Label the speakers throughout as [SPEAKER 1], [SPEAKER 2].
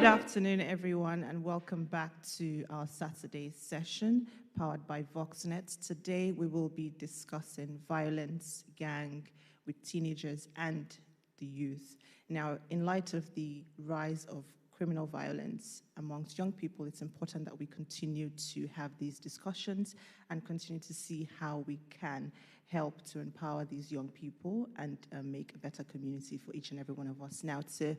[SPEAKER 1] Good afternoon, everyone, and welcome back to our Saturday session powered by VoxNet. Today, we will be discussing violence, gang, with teenagers and the youth. Now, in light of the rise of criminal violence amongst young people, it's important that we continue to have these discussions and continue to see how we can help to empower these young people and make a better community for each and every one of us. Now, to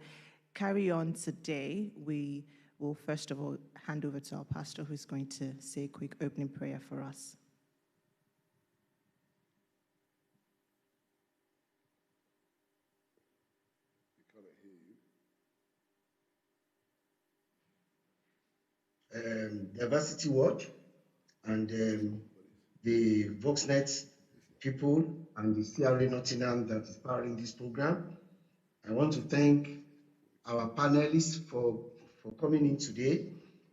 [SPEAKER 1] carry on today, we will first of all hand over to our pastor, who's going to say a quick opening prayer for us.
[SPEAKER 2] Diversity Watch and the VoxNet people and the CRA Nottingham that is powering this program. I want to thank our panelists for coming in today.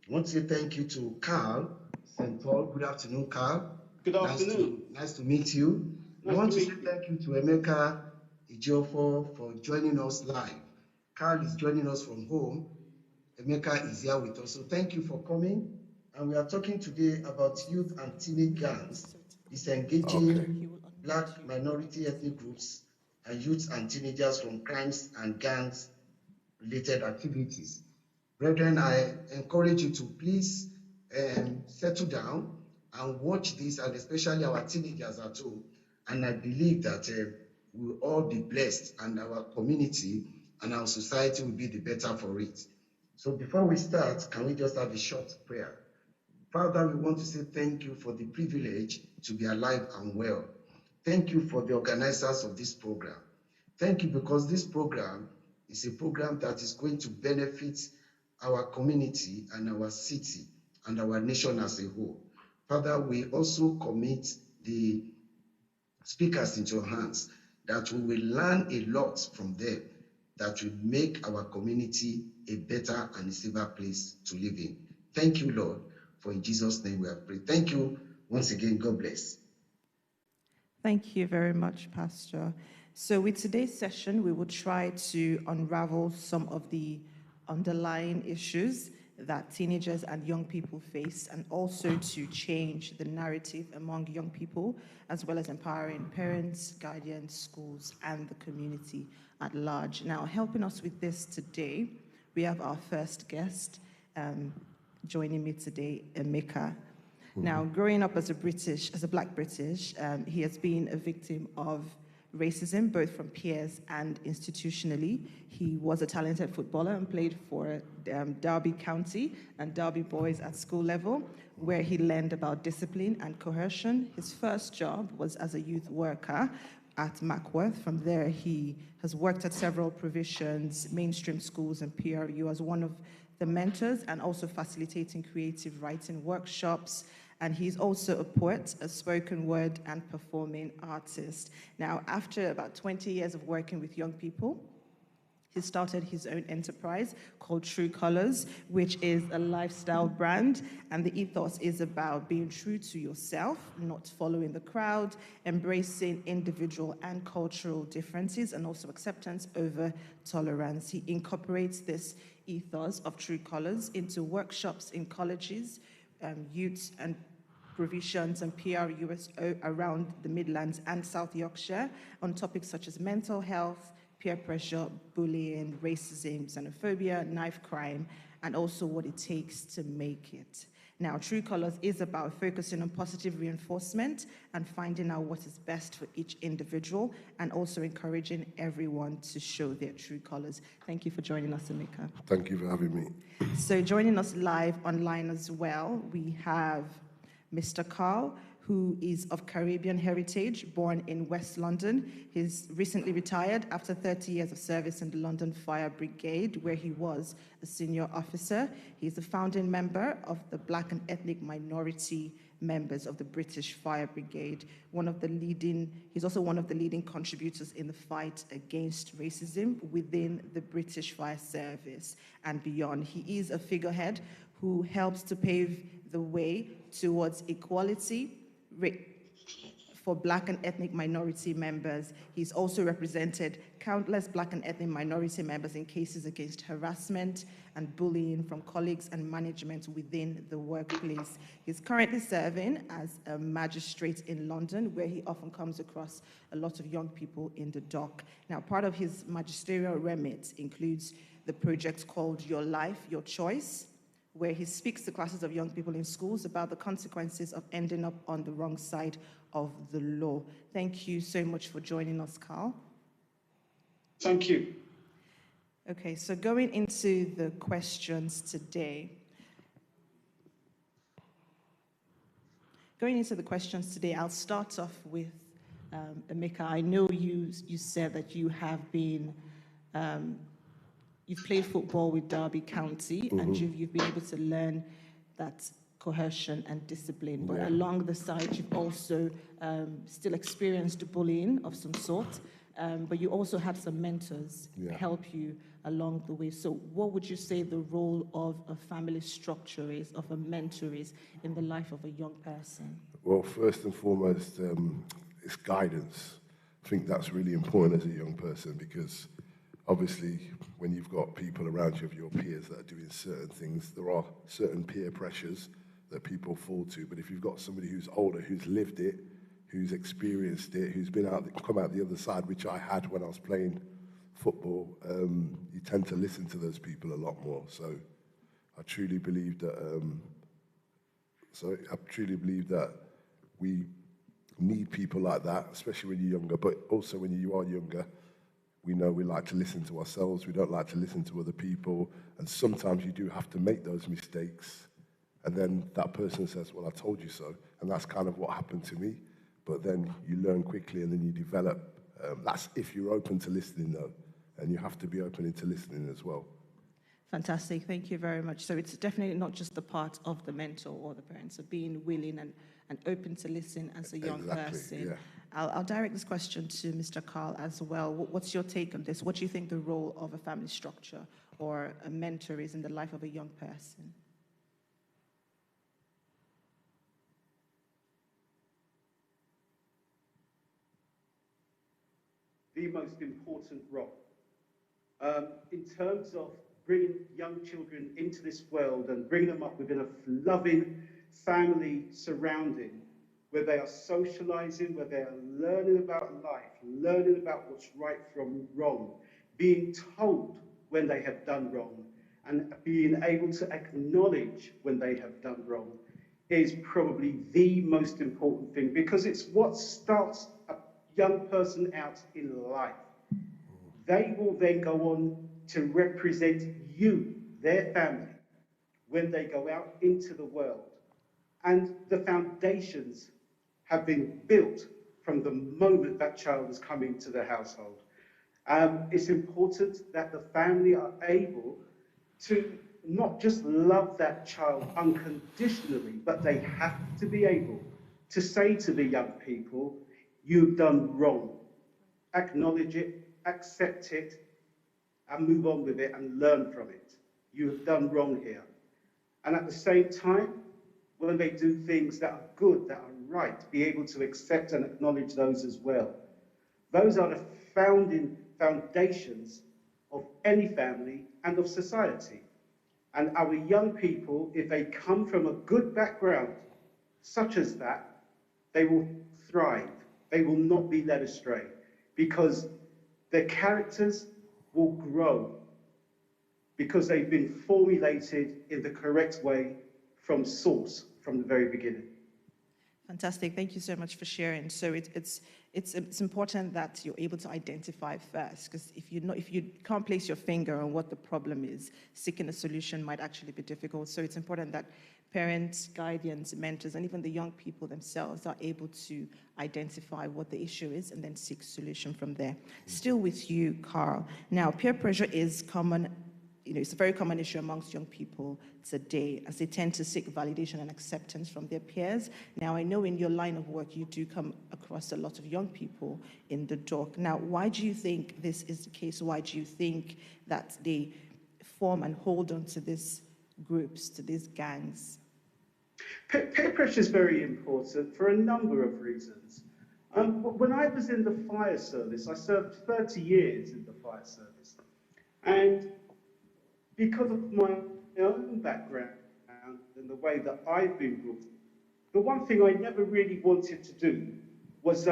[SPEAKER 2] I want to say thank you to Carl St. Paul. Good afternoon, Carl.
[SPEAKER 3] Good afternoon.
[SPEAKER 2] Nice to meet you. I want to say thank you to Emeka Ejiofor for joining us live. Carl is joining us from home. Emeka is here with us. So thank you for coming. And we are talking today about youth and teenage gangs, disengaging Black minority ethnic groups and youth and teenagers from crimes and gangs related activities. Brethren, I encourage you to please settle down and watch this, and especially our teenagers at home. And I believe that we'll all be blessed, and our community and our society will be the better for it. So before we start, can we just have a short prayer? Father, we want to say thank you for the privilege to be alive and well. Thank you for the organizers of this program. Thank you because this program is a program that is going to benefit our community and our city and our nation as a whole. Father, we also commit the speakers into your hands, that we will learn a lot from them, that will make our community a better and a safer place to live in. Thank you, Lord, for in Jesus' name we have prayed. Thank you once again. God bless.
[SPEAKER 1] Thank you very much, Pastor. So with today's session, we will try to unravel some of the underlying issues that teenagers and young people face, and also to change the narrative among young people, as well as empowering parents, guardians, schools, and the community at large. Now, helping us with this today, we have our first guest joining me today, Emeka. Now, growing up as a Black British, he has been a victim of racism, both from peers and institutionally. He was a talented footballer and played for Derby County and Derby Boys at school level, where he learned about discipline and coercion. His first job was as a youth worker at Mackworth. From there, he has worked at several provisions, mainstream schools, and PRU as one of the mentors, and also facilitating creative writing workshops. And he's also a poet, a spoken word and performing artist. Now, after about 20 years of working with young people, he started his own enterprise called True Colors, which is a lifestyle brand. And the ethos is about being true to yourself, not following the crowd, embracing individual and cultural differences, and also acceptance over tolerance. He incorporates this ethos of True Colors into workshops in colleges, youths and provisions and PRUs around the Midlands and South Yorkshire on topics such as mental health, peer pressure, bullying, racism, xenophobia, knife crime, and also what it takes to make it. Now, True Colors is about focusing on positive reinforcement and finding out what is best for each individual, and also encouraging everyone to show their true colors. Thank you for joining us, Emeka.
[SPEAKER 4] Thank you for having me.
[SPEAKER 1] So joining us live online as well, we have Mr. Carl, who is of Caribbean heritage, born in West London. He's recently retired after 30 years of service in the London Fire Brigade, where he was a senior officer. He's a founding member of the Black and Ethnic Minority members of the British Fire Brigade. He's also one of the leading contributors in the fight against racism within the British Fire Service and beyond. He is a figurehead who helps to pave the way towards equality for Black and ethnic minority members. He's also represented countless Black and ethnic minority members in cases against harassment and bullying from colleagues and management within the workplace. He's currently serving as a magistrate in London, where he often comes across a lot of young people in the dock. Now, part of his magisterial remit includes the project called Your Life, Your Choice, where he speaks to classes of young people in schools about the consequences of ending up on the wrong side of the law. Thank you so much for joining us, Carl.
[SPEAKER 3] Thank you.
[SPEAKER 1] Okay, so going into the questions today. I'll start off with Emeka. I know you said that you have been you've played football with Derby County, and you've been able to learn that cohesion and discipline. But along the side, you've also still experienced bullying of some sort, but you also had some mentors help you along the way. So what would you say the role of a family structure is, of a mentor is, in the life of a young person?
[SPEAKER 4] Well, first and foremost, it's guidance. I think that's really important as a young person, because obviously, when you've got people around you of your peers that are doing certain things, there are certain peer pressures that people fall to. But if you've got somebody who's older, who's lived it, who's experienced it, who's come out the other side, which I had when I was playing football, you tend to listen to those people a lot more. So I truly believe that. We need people like that, especially when you're younger. But also when you are younger, we know we like to listen to ourselves. We don't like to listen to other people. And sometimes you do have to make those mistakes. And then that person says, well, I told you so. And that's kind of what happened to me. But then you learn quickly and then you develop. That's if you're open to listening, though. And you have to be open to listening as well.
[SPEAKER 1] Fantastic. Thank you very much. So it's definitely not just the part of the mentor or the parents, so being willing and open to listen as a young person.
[SPEAKER 4] Yeah.
[SPEAKER 1] I'll direct this question to Mr. Carl as well. What's your take on this? What do you think the role of a family structure or a mentor is in the life of a young person?
[SPEAKER 3] The most important role. In terms of bringing young children into this world and bringing them up within a loving family surrounding, where they are socializing, where they are learning about life, learning about what's right from wrong, being told when they have done wrong, and being able to acknowledge when they have done wrong is probably the most important thing, because it's what starts a young person out in life. They will then go on to represent you, their family, when they go out into the world. And the foundations have been built from the moment that child has come into the household. It's important that the family are able to not just love that child unconditionally, but they have to be able to say to the young people, you've done wrong. Acknowledge it, accept it, and move on with it and learn from it. You have done wrong here. And at the same time, when they do things that are good, that are right, be able to accept and acknowledge those as well. Those are the founding foundations of any family and of society. And our young people, if they come from a good background, such as that, they will thrive. They will not be led astray, because their characters will grow, because they've been formulated in the correct way from source, from the very beginning.
[SPEAKER 1] Fantastic. Thank you so much for sharing. So it's important that you're able to identify first, because if you can't place your finger on what the problem is, seeking a solution might actually be difficult. So it's important that parents, guardians, mentors, and even the young people themselves are able to identify what the issue is and then seek solution from there. Still with you, Carl. Now, peer pressure is common. It's a very common issue amongst young people today, as they tend to seek validation and acceptance from their peers. Now, I know in your line of work, you do come across a lot of young people in the dock. Now, why do you think this is the case? Why do you think that they form and hold on to these groups, to these gangs?
[SPEAKER 3] Peer pressure is very important for a number of reasons. When I was in the fire service, I served 30 years in the fire service. And because of my own background and the way that I've been brought up, the one thing I never really wanted to do was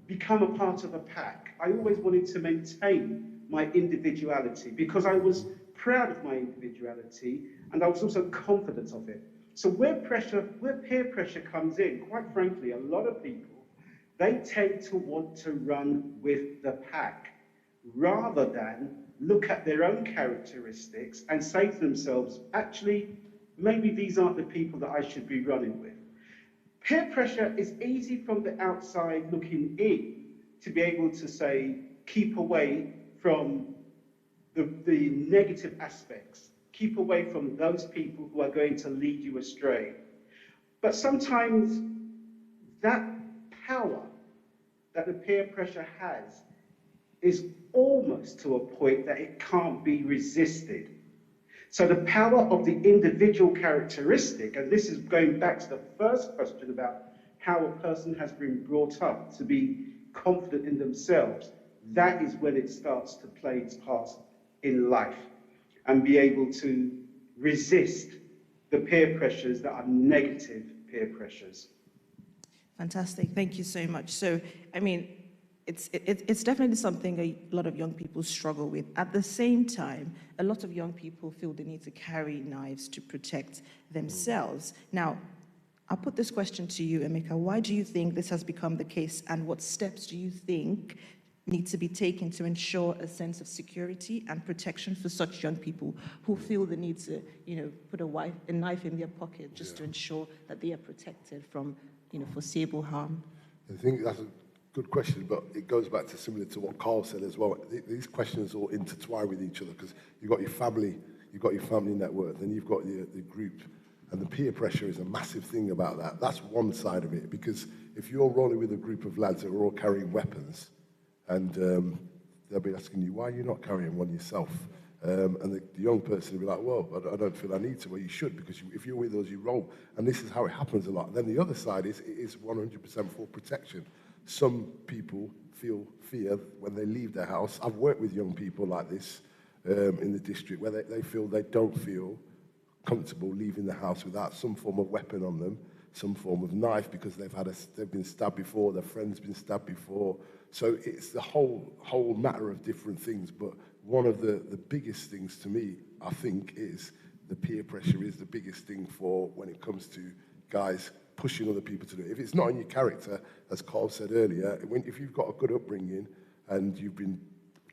[SPEAKER 3] become a part of a pack. I always wanted to maintain my individuality because I was proud of my individuality and I was also confident of it. So where peer pressure comes in, quite frankly, a lot of people, they tend to want to run with the pack rather than look at their own characteristics and say to themselves, actually, maybe these aren't the people that I should be running with. Peer pressure is easy from the outside looking in to be able to say, keep away from the negative aspects, keep away from those people who are going to lead you astray. But sometimes that power that the peer pressure has is almost to a point that it can't be resisted. So the power of the individual characteristic, and this is going back to the first question about how a person has been brought up to be confident in themselves, that is when it starts to play its part in life and be able to resist the peer pressures that are negative peer pressures.
[SPEAKER 1] Fantastic. Thank you so much. So, I mean, it's definitely something a lot of young people struggle with. At the same time, a lot of young people feel the need to carry knives to protect themselves. Now, I'll put this question to you, Emeka. Why do you think this has become the case, and what steps do you think need to be taken to ensure a sense of security and protection for such young people who feel the need to, put a knife in their pocket just to ensure that they are protected from, foreseeable harm?
[SPEAKER 4] I think that's a good question, but it goes back to similar to what Carl said as well. These questions all intertwine with each other because you've got your family network, then you've got the group, and the peer pressure is a massive thing about that. That's one side of it, because if you're rolling with a group of lads that are all carrying weapons, and they'll be asking you, why are you not carrying one yourself? And the young person will be like, well, I don't feel I need to. Well, you should, because if you're with us, you roll. And this is how it happens a lot. And then the other side is, it is 100% for protection. Some people feel fear when they leave their house. I've worked with young people like this in the district where they feel they don't feel comfortable leaving the house without some form of weapon on them, some form of knife, because they've been stabbed before, their friend's been stabbed before. So it's the whole matter of different things. But one of the biggest things to me, I think, is the peer pressure is the biggest thing for when it comes to guys pushing other people to do it. If it's not in your character, as Carl said earlier, if you've got a good upbringing and you've been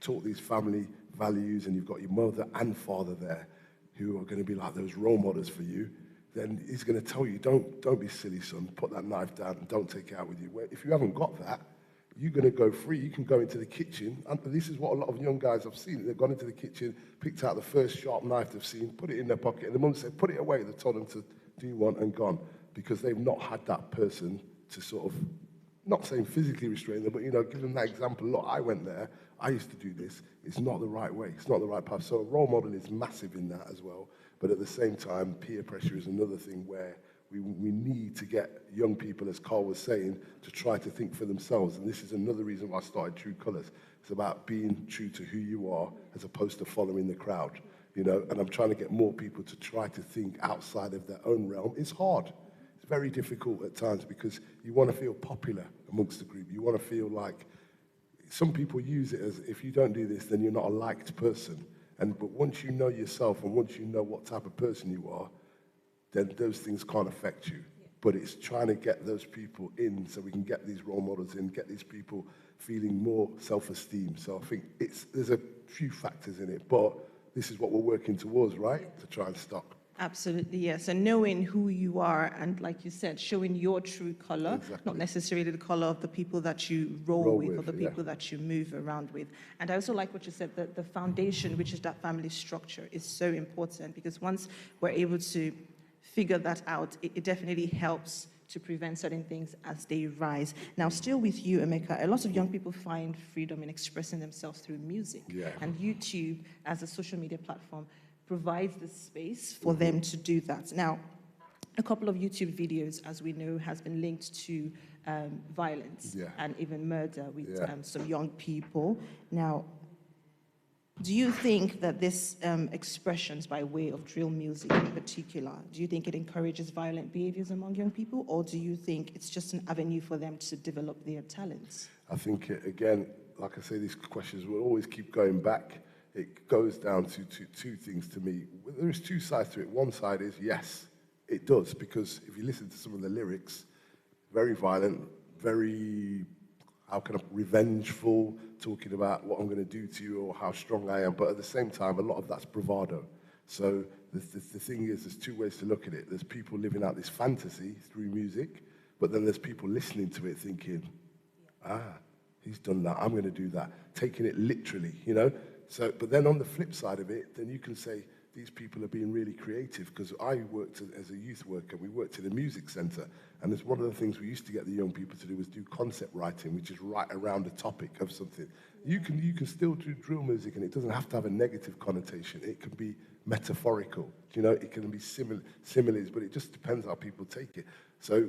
[SPEAKER 4] taught these family values and you've got your mother and father there who are going to be like those role models for you, then he's going to tell you, don't be silly, son, put that knife down and don't take it out with you. Well, if you haven't got that, you're going to go free. You can go into the kitchen, and this is what a lot of young guys have seen. They've gone into the kitchen, picked out the first sharp knife they've seen, put it in their pocket, and the mum said, put it away. They told them to do one and gone, because they've not had that person to sort of, not saying physically restrain them, but, give them that example. Look, I went there, I used to do this. It's not the right way. It's not the right path. So a role model is massive in that as well. But at the same time, peer pressure is another thing where we need to get young people, as Carl was saying, to try to think for themselves. And this is another reason why I started True Colours. It's about being true to who you are as opposed to following the crowd. And I'm trying to get more people to try to think outside of their own realm. It's hard. It's very difficult at times because you want to feel popular amongst the group. You want to feel like, some people use it as, if you don't do this, then you're not a liked person. But once you know yourself and once you know what type of person you are, then those things can't affect you. But it's trying to get those people in so we can get these role models in, get these people feeling more self-esteem. So I think there's a few factors in it, but this is what we're working towards, right? To try and stop.
[SPEAKER 1] Absolutely, yes. And knowing who you are and, like you said, showing your true color, not necessarily the color of the people that you roll with or the people that you move around with. And I also like what you said, that the foundation, which is that family structure, is so important, because once we're able to figure that out, it definitely helps to prevent certain things as they rise. Now, still with you, Emeka, a lot of young people find freedom in expressing themselves through music.
[SPEAKER 4] Yeah.
[SPEAKER 1] And YouTube, as a social media platform, provides the space for them to do that. Now, a couple of YouTube videos, as we know, has been linked to violence
[SPEAKER 4] Yeah.
[SPEAKER 1] and even murder with
[SPEAKER 4] Yeah.
[SPEAKER 1] some young people. Now, do you think that this expressions by way of drill music in particular, do you think it encourages violent behaviors among young people, or do you think it's just an avenue for them to develop their talents?
[SPEAKER 4] I think, again, like I say, these questions will always keep going back. It goes down to two things to me. There's two sides to it. One side is, yes, it does, because if you listen to some of the lyrics, very violent, very, how kind of revengeful, talking about what I'm going to do to you or how strong I am. But at the same time, a lot of that's bravado. So the thing is, there's two ways to look at it. There's people living out this fantasy through music, but then there's people listening to it thinking, he's done that, I'm going to do that, taking it literally, you know? So, but then on the flip side of it, then you can say, these people are being really creative, because I worked as a youth worker, we worked in a music centre, and it's one of the things we used to get the young people to do was do concept writing, which is write around a topic of something. You can still do drill music, and it doesn't have to have a negative connotation. It can be metaphorical, you know, it can be similes, but it just depends how people take it. So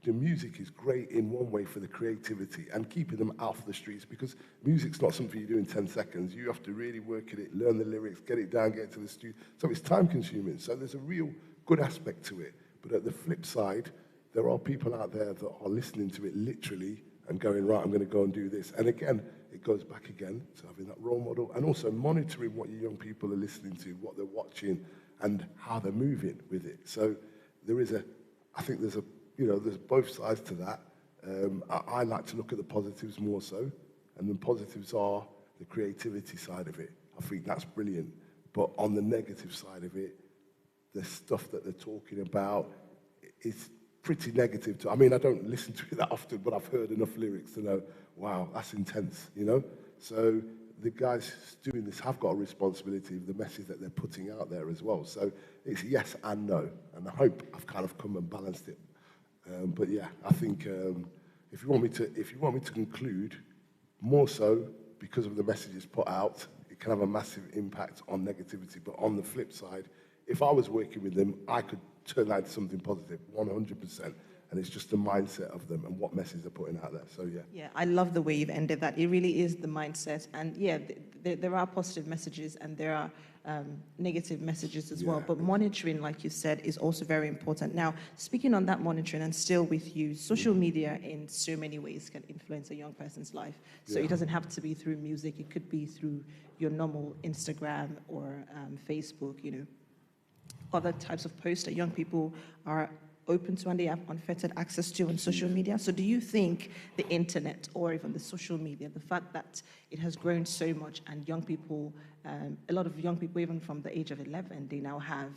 [SPEAKER 4] the music is great in one way for the creativity and keeping them off the streets, because music's not something you do in 10 seconds. You have to really work at it, learn the lyrics, get it down, get it to the studio. So it's time consuming. So there's a real good aspect to it. But at the flip side, there are people out there that are listening to it literally and going, right, I'm going to go and do this. And again, it goes back again to having that role model and also monitoring what your young people are listening to, what they're watching, and how they're moving with it. So I think there's both sides to that. I like to look at the positives more so, and the positives are the creativity side of it. I think that's brilliant. But on the negative side of it, the stuff that they're talking about is pretty negative. I mean, I don't listen to it that often, but I've heard enough lyrics to know, wow, that's intense, you know? So the guys doing this have got a responsibility of the message that they're putting out there as well. So it's yes and no, and I hope I've kind of come and balanced it. But yeah, I think if you want me to conclude, more so because of the messages put out, it can have a massive impact on negativity. But on the flip side, if I was working with them, I could turn that into something positive, 100%. And it's just the mindset of them and what message they're putting out there. So yeah.
[SPEAKER 1] Yeah, I love the way you've ended that. It really is the mindset. And yeah, there are positive messages and there are negative messages as well. But monitoring, like you said, is also very important. Now, speaking on that monitoring and still with you, social media in so many ways can influence a young person's life. So it doesn't have to be through music. It could be through your normal Instagram or Facebook, you know, other types of posts that young people are open to and they have unfettered access to on social media. So do you think the internet or even the social media, the fact that it has grown so much and young people, a lot of young people, even from the age of 11, they now have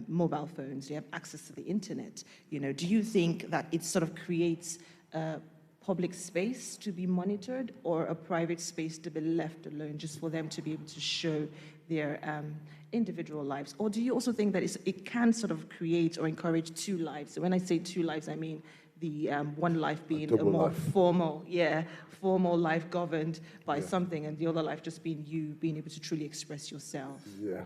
[SPEAKER 1] mobile phones, they have access to the internet, you know, do you think that it sort of creates a public space to be monitored or a private space to be left alone just for them to be able to show their individual lives? Or do you also think that it can sort of create or encourage two lives? So when I say two lives, I mean the one life being a more formal life governed by something, and the other life just being you, being able to truly express yourself.
[SPEAKER 4] Yeah.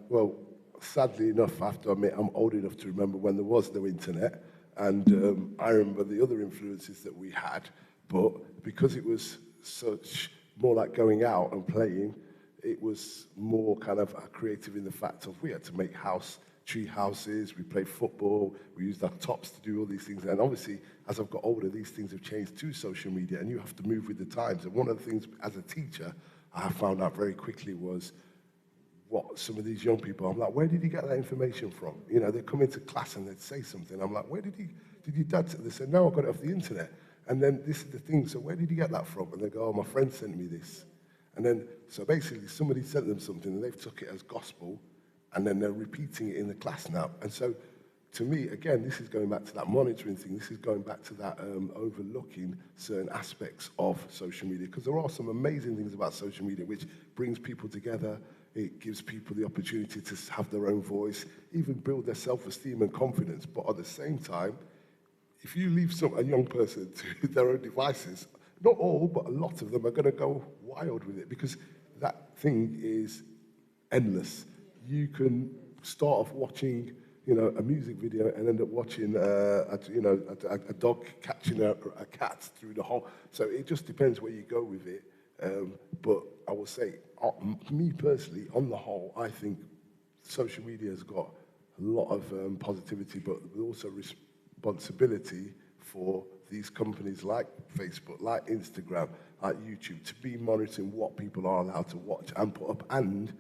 [SPEAKER 4] Well, sadly enough, I have to admit, I'm old enough to remember when there was no internet, and I remember the other influences that we had, but because it was such more like going out and playing, it was more kind of creative in the fact of we had to make tree houses, we played football, we used our tops to do all these things. And obviously, as I've got older, these things have changed to social media, and you have to move with the times. And one of the things, as a teacher, I found out very quickly was what some of these young people, I'm like, where did you get that information from? You know, they come into class and they'd say something. I'm like, did your dad say? They said, no, I got it off the internet. And then this is the thing, so where did you get that from? And they go, oh, my friend sent me this. And then, so basically, somebody sent them something, and they've took it as gospel, and then they're repeating it in the class now. And so, to me, again, this is going back to that monitoring thing. This is going back to that overlooking certain aspects of social media, because there are some amazing things about social media which brings people together. It gives people the opportunity to have their own voice, even build their self-esteem and confidence. But at the same time, if you leave a young person to their own devices, not all, but a lot of them are going to go wild with it, because that thing is endless. You can start off watching you know, a music video and end up watching, a dog catching a cat through the hole. So it just depends where you go with it. But I will say, me personally, on the whole, I think social media has got a lot of positivity, but also responsibility for these companies like Facebook, like Instagram, like YouTube, to be monitoring what people are allowed to watch and put up. And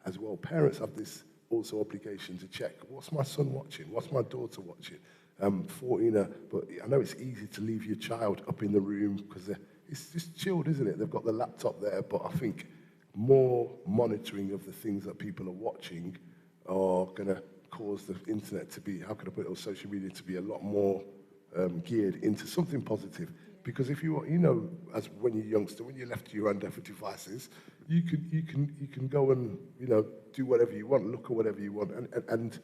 [SPEAKER 4] as well, parents have this also obligation to check, what's my son watching? What's my daughter watching? 14, but I know it's easy to leave your child up in the room because it's just chilled, isn't it? They've got the laptop there, but I think more monitoring of the things that people are watching are going to cause the internet to be, how can I put it, or social media to be a lot more geared into something positive. Because if you know, as when you're a youngster, when you're left to your own devices, you can go and, you know, do whatever you want, look at whatever you want. And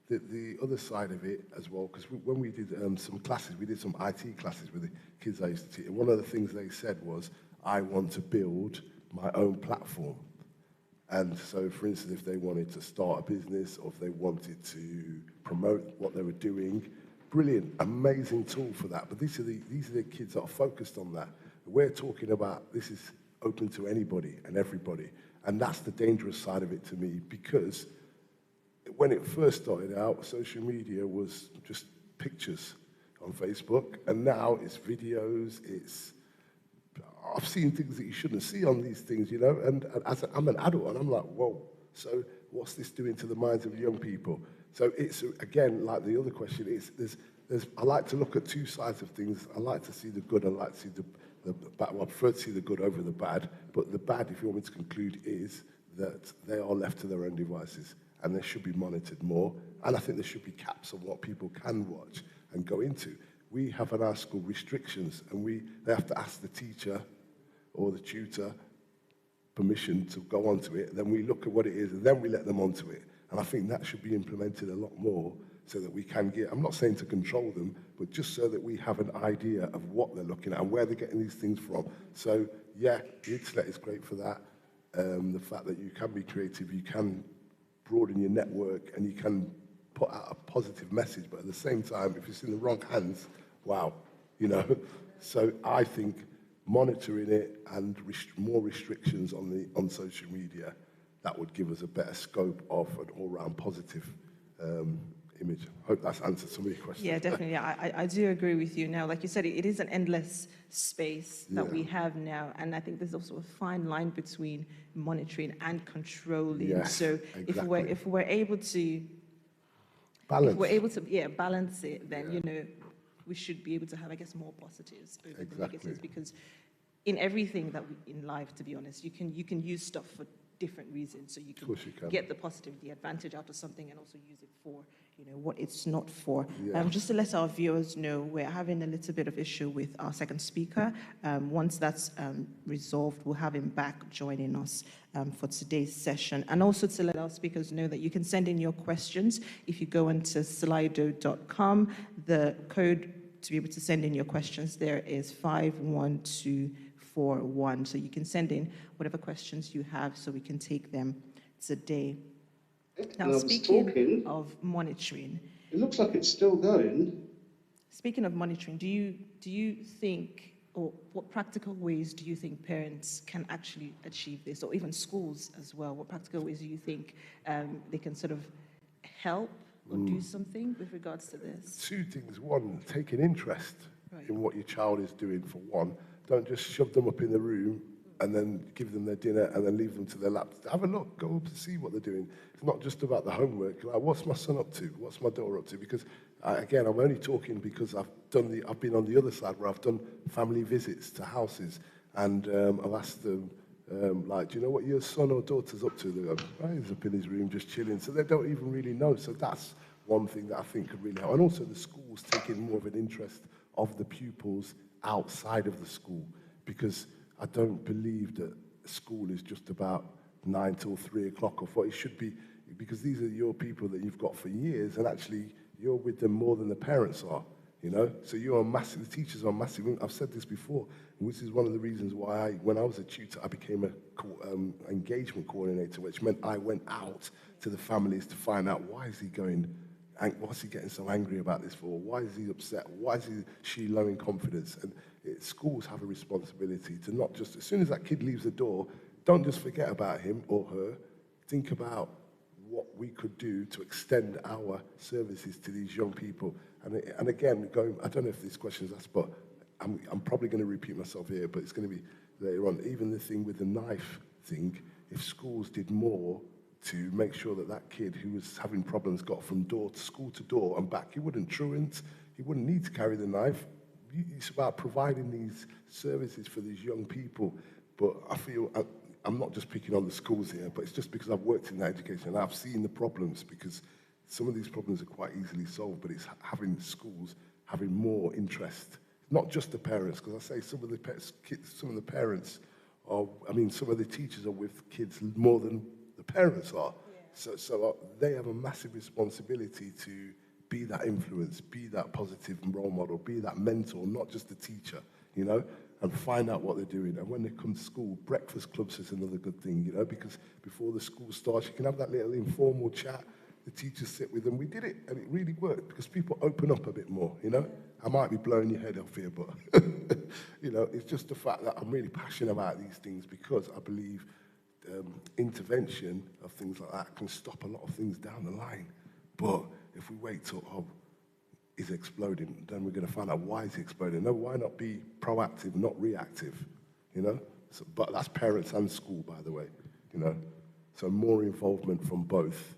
[SPEAKER 4] the other side of it as well, because when we did some classes, we did some IT classes with the kids I used to teach, and one of the things they said was, I want to build my own platform. And so, for instance, if they wanted to start a business or if they wanted to promote what they were doing, brilliant, amazing tool for that. But these are the kids that are focused on that. We're talking about this is open to anybody and everybody. And that's the dangerous side of it to me, because when it first started out, social media was just pictures on Facebook, and now it's videos, I've seen things that you shouldn't see on these things, you know, and I'm an adult, and I'm like, whoa, so what's this doing to the minds of young people? So it's, again, like the other question, I like to look at two sides of things. I like to see the good, I like to see the bad. Well, I prefer to see the good over the bad, but the bad, if you want me to conclude, is that they are left to their own devices, and they should be monitored more, and I think there should be caps on what people can watch and go into. We have at our school restrictions, and they have to ask the teacher or the tutor permission to go onto it, then we look at what it is, and then we let them onto it. And I think that should be implemented a lot more so that we can get, I'm not saying to control them, but just so that we have an idea of what they're looking at and where they're getting these things from. So, yeah, the internet is great for that. The fact that you can be creative, you can broaden your network, and you can put out a positive message, but at the same time, if it's in the wrong hands, wow, you know. So I think monitoring it and more restrictions on social media, that would give us a better scope of an all-round positive image. I hope that's answered some of your questions.
[SPEAKER 1] Yeah, definitely. I do agree with you. Now, like you said, it is an endless space that we have now, and I think there's also a fine line between monitoring and controlling.
[SPEAKER 4] Yes,
[SPEAKER 1] so
[SPEAKER 4] exactly.
[SPEAKER 1] if we're able to
[SPEAKER 4] balance.
[SPEAKER 1] If we're able to balance it, then you know, we should be able to have, I guess, more positives over the negatives, because in everything that in life, to be honest, you can use stuff for different reasons. So you can get the positive, the advantage out of something, and also use it for, you know, what it's not for. Just to let our viewers know, we're having a little bit of issue with our second speaker. Once that's resolved, we'll have him back joining us for today's session. And also to let our speakers know that you can send in your questions. If you go into slido.com, the code to be able to send in your questions there is 51241. So you can send in whatever questions you have so we can take them today. Now, speaking of monitoring,
[SPEAKER 3] it looks like it's still going.
[SPEAKER 1] Speaking of monitoring, do you think, or what practical ways do you think parents can actually achieve this, or even schools as well? What practical ways do you think they can sort of help or do something with regards to this?
[SPEAKER 4] Two things. One, take an interest in what your child is doing, for one. Don't just shove them up in the room and then give them their dinner and then leave them to their laps. Have a look, go up to see what they're doing. It's not just about the homework. Like, what's my son up to? What's my daughter up to? Because, again, I'm only talking because I've been on the other side where I've done family visits to houses, and I've asked them, like, do you know what your son or daughter's up to? They go, oh, he's up in his room just chilling. So they don't even really know. So that's one thing that I think could really help. And also the schools taking more of an interest of the pupils outside of the school, because I don't believe that school is just about 9 till 3 o'clock or 4. It should be, because these are your people that you've got for years, and actually you're with them more than the parents are, you know? So you're massive, the teachers are massive. I've said this before, which is one of the reasons why when I was a tutor, I became a engagement coordinator, which meant I went out to the families to find out, why is he going what's he getting so angry about this for? Why is he upset? Why is she low in confidence? And schools have a responsibility to not just, as soon as that kid leaves the door, don't just forget about him or her. Think about what we could do to extend our services to these young people. And again, I don't know if this question is asked, but I'm probably going to repeat myself here, but it's going to be later on. Even the thing with the knife thing, if schools did more to make sure that that kid who was having problems got from school to door and back, he wouldn't truant, he wouldn't need to carry the knife. It's about providing these services for these young people. But I feel, I'm not just picking on the schools here, but it's just because I've worked in education and I've seen the problems, because some of these problems are quite easily solved, but it's having schools having more interest, not just the parents, because I say some of the parents are, some of the teachers are with kids more than the parents are. Yeah. So they have a massive responsibility to be that influence, be that positive role model, be that mentor, not just the teacher, and find out what they're doing. And when they come to school, breakfast clubs is another good thing, because before the school starts, you can have that little informal chat. The teachers sit with them. We did it, and it really worked, because people open up a bit more, I might be blowing your head off here, but, it's just the fact that I'm really passionate about these things, because I believe intervention of things like that can stop a lot of things down the line. But if we wait till, he's exploding, then we're going to find out why he's exploding. No, why not be proactive, not reactive, So, but that's parents and school, by the way, So more involvement from both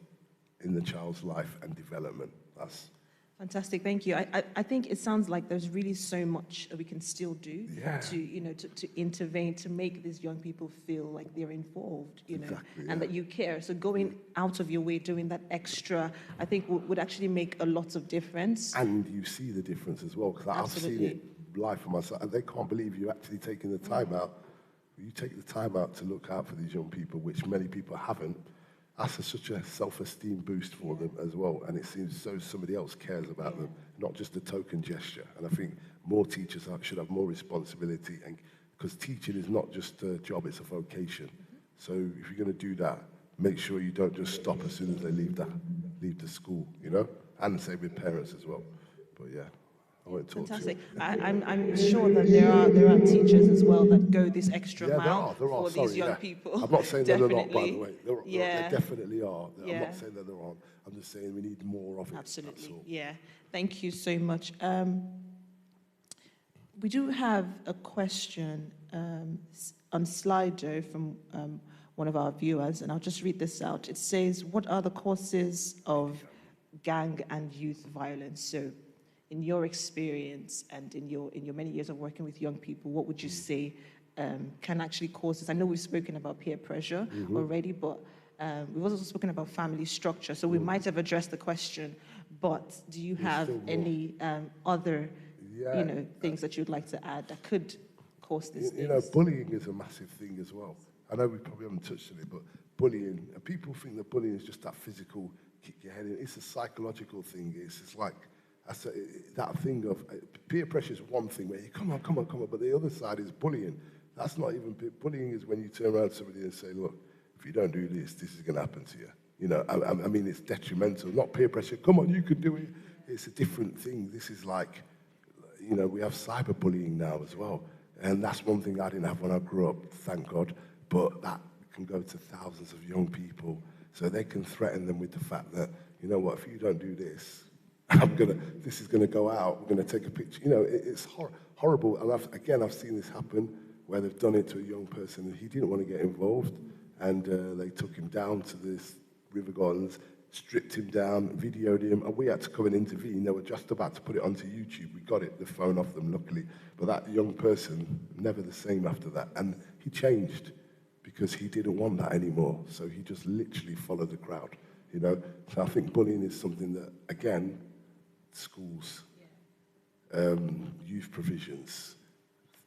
[SPEAKER 4] in the child's life and development. That's
[SPEAKER 1] fantastic, thank you. I think it sounds like there's really so much that we can still do to intervene, to make these young people feel like they're involved, and that you care. So going out of your way, doing that extra, I think would actually make a lot of difference.
[SPEAKER 4] And you see the difference as well, because I've seen it live for myself, and they can't believe you're actually taking the time out. You take the time out to look out for these young people, which many people haven't. That's such a self-esteem boost for them as well, and it seems so somebody else cares about them, not just a token gesture. And I think more teachers should have more responsibility, and because teaching is not just a job, it's a vocation. So if you're going to do that, make sure you don't just stop as soon as they leave the school, and same with parents as well. But yeah, I won't talk
[SPEAKER 1] fantastic.
[SPEAKER 4] to you.
[SPEAKER 1] I'm sure that there are teachers as well that go this extra mile for these young people.
[SPEAKER 4] I'm not saying that they're not, by the way. They definitely are. I'm not saying that there aren't. I'm just saying we need more of it.
[SPEAKER 1] Absolutely. Yeah. Thank you so much. We do have a question on Slido from one of our viewers, and I'll just read this out. It says, what are the causes of gang and youth violence? So in your experience and in your many years of working with young people, what would you say can actually cause this? I know we've spoken about peer pressure already, but we've also spoken about family structure. So we might have addressed the question, but do you have any other things that you'd like to add that could cause this?
[SPEAKER 4] Bullying is a massive thing as well. I know we probably haven't touched on it, but bullying, people think that bullying is just that physical kick your head in. It's a psychological thing. It's like, that thing of peer pressure is one thing where you come on, but the other side is bullying. That's not even bullying. Is when you turn around to somebody and say, look, if you don't do this, this is going to happen to you. I mean, it's detrimental. Not peer pressure. Come on, you could do it. It's a different thing. This is like, we have cyberbullying now as well, and that's one thing I didn't have when I grew up. Thank God, but that can go to thousands of young people, so they can threaten them with the fact that, if you don't do this, this is gonna go out. We're gonna take a picture. It's horrible. And I've seen this happen where they've done it to a young person and he didn't want to get involved, and they took him down to this River Gardens, stripped him down, videoed him, and we had to come and intervene. They were just about to put it onto YouTube. We got the phone off them, luckily. But that young person, never the same after that. And he changed because he didn't want that anymore. So he just literally followed the crowd, So I think bullying is something that, again, schools, youth provisions,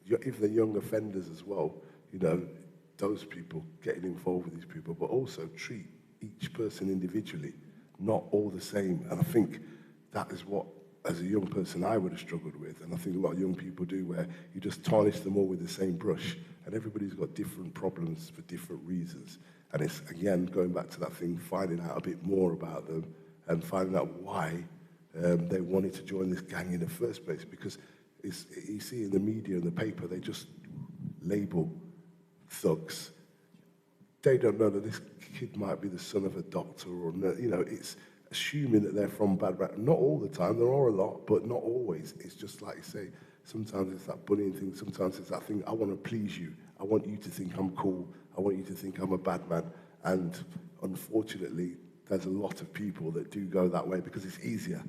[SPEAKER 4] if they're young offenders as well, those people getting involved with these people, but also treat each person individually, not all the same. And I think that is what, as a young person, I would have struggled with, and I think a lot of young people do, where you just tarnish them all with the same brush, and everybody's got different problems for different reasons. And it's, again, going back to that thing, finding out a bit more about them and finding out why they wanted to join this gang in the first place. Because you see in the media and the paper, they just label thugs. They don't know that this kid might be the son of a doctor, or it's assuming that they're from bad background. Not all the time, there are a lot, but not always. It's just like you say, sometimes it's that bullying thing, sometimes it's that thing, I want to please you, I want you to think I'm cool, I want you to think I'm a bad man. And unfortunately, there's a lot of people that do go that way because it's easier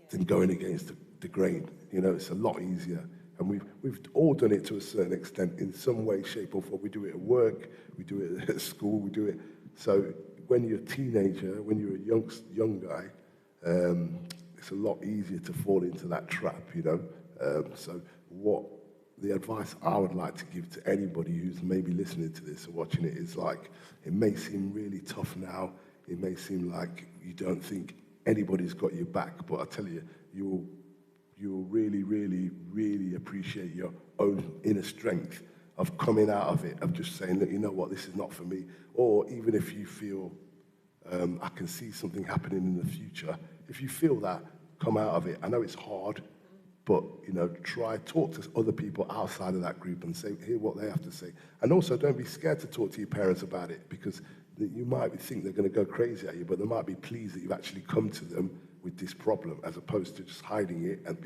[SPEAKER 4] than going against the grain. It's a lot easier. And we've all done it to a certain extent in some way, shape or form. We do it at work, we do it at school, we do it. So when you're a teenager, when you're a young guy, it's a lot easier to fall into that trap, So what the advice I would like to give to anybody who's maybe listening to this or watching it is like, it may seem really tough now, it may seem like you don't think anybody's got your back, but I tell you, you'll really, really, really appreciate your own inner strength of coming out of it, of just saying, look, you know what, this is not for me. Or even if you feel, I can see something happening in the future, if you feel that, come out of it. I know it's hard, but, talk to other people outside of that group and hear what they have to say. And also, don't be scared to talk to your parents about it, because you might think they're going to go crazy at you, but they might be pleased that you've actually come to them with this problem, as opposed to just hiding it. And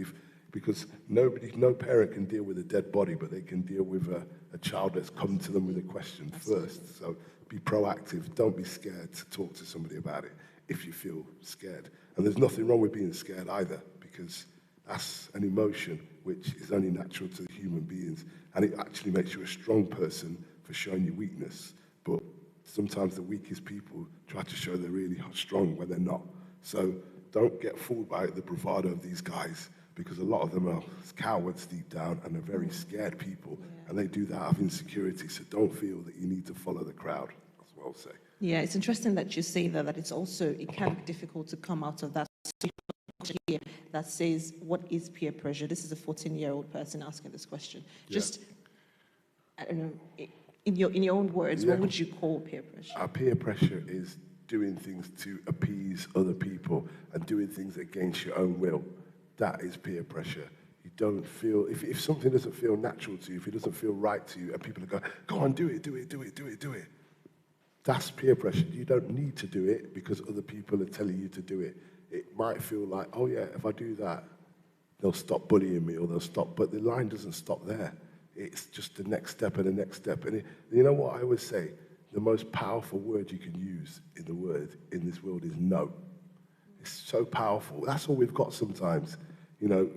[SPEAKER 4] because no parent can deal with a dead body, but they can deal with a child that's come to them with a question first. So be proactive. Don't be scared to talk to somebody about it if you feel scared. And there's nothing wrong with being scared either, because that's an emotion which is only natural to human beings, and it actually makes you a strong person for showing your weakness. But sometimes the weakest people try to show they're really strong when they're not. So don't get fooled by the bravado of these guys, because a lot of them are cowards deep down and are very scared people, and they do that out of insecurity. So don't feel that you need to follow the crowd. That's what I'll say.
[SPEAKER 1] Yeah, it's interesting that you say that it can be difficult to come out of that here that says, what is peer pressure? This is a 14-year-old person asking this question. Just, I don't know, in your own words, what would you call peer pressure?
[SPEAKER 4] Our peer pressure is doing things to appease other people and doing things against your own will. That is peer pressure. You don't feel, if something doesn't feel natural to you, if it doesn't feel right to you, and people are going, go on, do it. That's peer pressure. You don't need to do it because other people are telling you to do it. It might feel like, oh yeah, if I do that, they'll stop bullying me, or they'll stop, but the line doesn't stop there. It's just the next step and the next step. And you know what I always say? The most powerful word you can use in this world is no. It's so powerful. That's all we've got sometimes.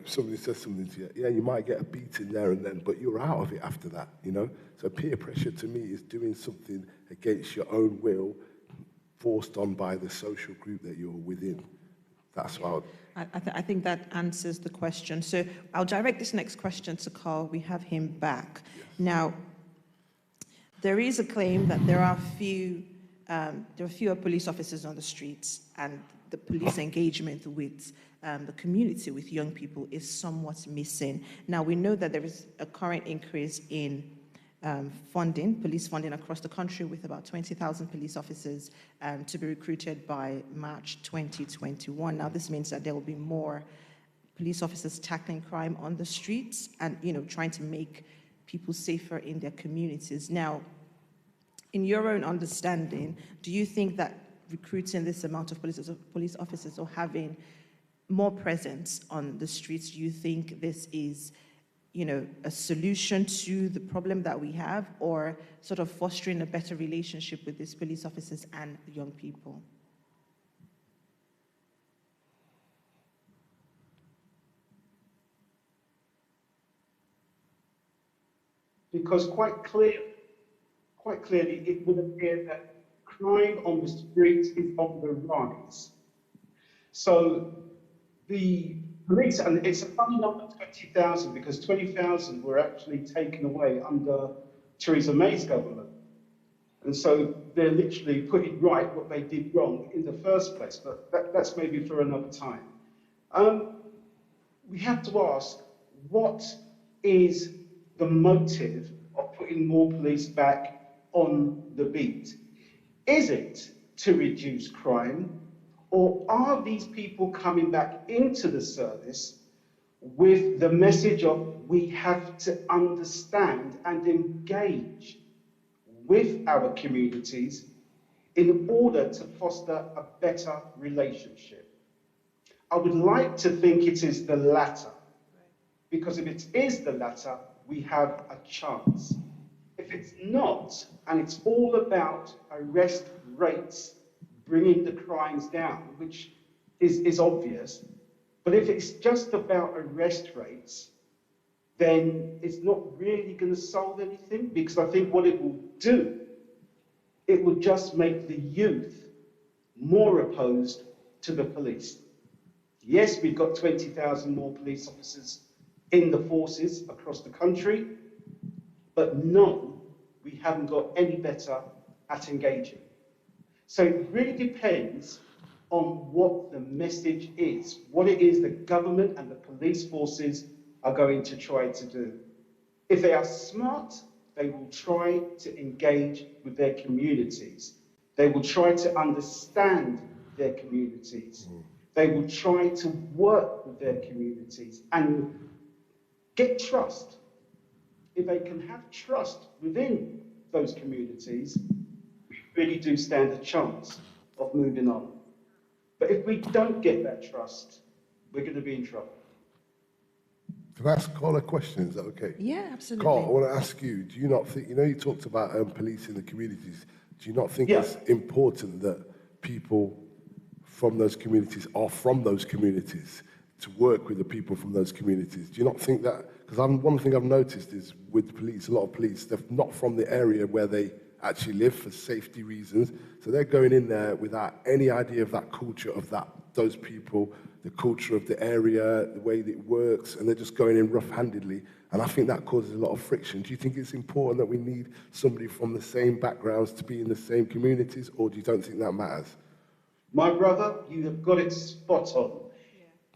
[SPEAKER 4] Somebody says something to you, you might get a beating there and then, but you're out of it after that, So peer pressure to me is doing something against your own will, forced on by the social group that you're within. That's how
[SPEAKER 1] I think that answers the question. So I'll direct this next question to Carl. We have him back.
[SPEAKER 4] Yes.
[SPEAKER 1] Now, there is a claim that there are fewer police officers on the streets, and the police engagement with the community, with young people, is somewhat missing. Now, we know that there is a current increase in police funding across the country, with about 20,000 police officers to be recruited by March 2021. Now, this means that there will be more police officers tackling crime on the streets and, trying to make people safer in their communities. Now, in your own understanding, do you think that recruiting this amount of police officers or having more presence on the streets, do you think this is a solution to the problem that we have, or sort of fostering a better relationship with these police officers and young people?
[SPEAKER 3] Because quite clearly, it would appear that crime on the streets is on the rise. So the police, and it's a funny number, 20,000, because 20,000 were actually taken away under Theresa May's government. And so they're literally putting right what they did wrong in the first place, but that's maybe for another time. We have to ask, what is the motive of putting more police back on the beat? Is it to reduce crime, Or are these people coming back into the service with the message of we have to understand and engage with our communities in order to foster a better relationship? I would like to think it is the latter, because if it is the latter, we have a chance. If it's not, and it's all about arrest rates bringing the crimes down, which is obvious, but if it's just about arrest rates, then it's not really going to solve anything, because I think what it will do, it will just make the youth more opposed to the police. Yes, we've got 20,000 more police officers in the forces across the country, but no, we haven't got any better at engaging. So it really depends on what the message is, what it is the government and the police forces are going to try to do. If they are smart, they will try to engage with their communities. They will try to understand their communities. They will try to work with their communities and get trust. If they can have trust within those communities, we really do stand a chance of moving on. But if we don't get that trust, we're going to be in trouble.
[SPEAKER 4] Can I ask Carl a question? Is that okay?
[SPEAKER 1] Yeah, absolutely.
[SPEAKER 4] Carl, I want to ask you, do you not think, you talked about police in the communities. Do you not think
[SPEAKER 3] Yeah.
[SPEAKER 4] it's important that people from those communities are from those communities to work with the people from those communities? Do you not think that? Because one thing I've noticed is with the police, a lot of police, they're not from the area where they actually live for safety reasons. So they're going in there without any idea of that culture of those people, the culture of the area, the way that it works, and they're just going in rough-handedly. And I think that causes a lot of friction. Do you think it's important that we need somebody from the same backgrounds to be in the same communities, or do you don't think that matters?
[SPEAKER 3] My brother, you have got it spot on.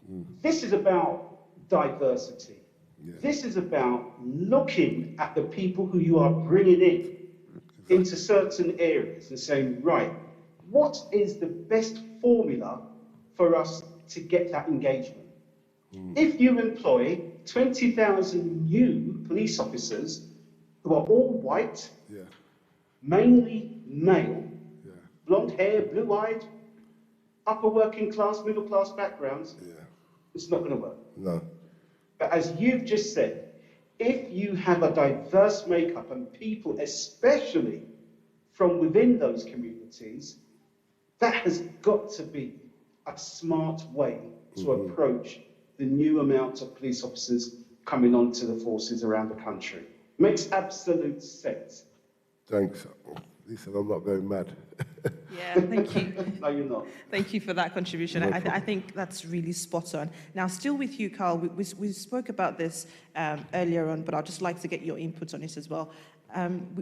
[SPEAKER 3] Yeah. This is about diversity. Yeah. This is about looking at the people who you are bringing in into certain areas and saying, right, what is the best formula for us to get that engagement? If you employ 20,000 new police officers who are all white, mainly male, blonde hair, blue-eyed, upper working class, middle class backgrounds, it's not going to work.
[SPEAKER 4] No.
[SPEAKER 3] But as you've just said, if you have a diverse makeup and people, especially from within those communities, that has got to be a smart way to approach the new amount of police officers coming onto the forces around the country. Makes absolute sense.
[SPEAKER 4] Thanks. Lisa, I'm not going mad.
[SPEAKER 1] Yeah, thank you.
[SPEAKER 3] No, you're not.
[SPEAKER 1] Thank you for that contribution.
[SPEAKER 4] No
[SPEAKER 1] I think that's really spot on. Now, still with you, Carl, we spoke about this earlier on, but I'd just like to get your input on this as well.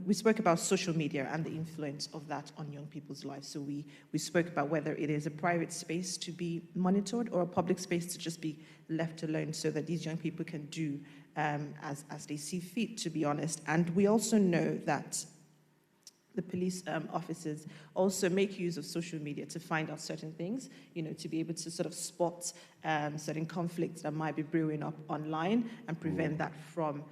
[SPEAKER 1] We spoke about social media and the influence of that on young people's lives. So we spoke about whether it is a private space to be monitored or a public space to just be left alone so that these young people can do as they see fit, to be honest. And we also know that the police officers also make use of social media to find out certain things, to be able to sort of spot certain conflicts that might be brewing up online and prevent that from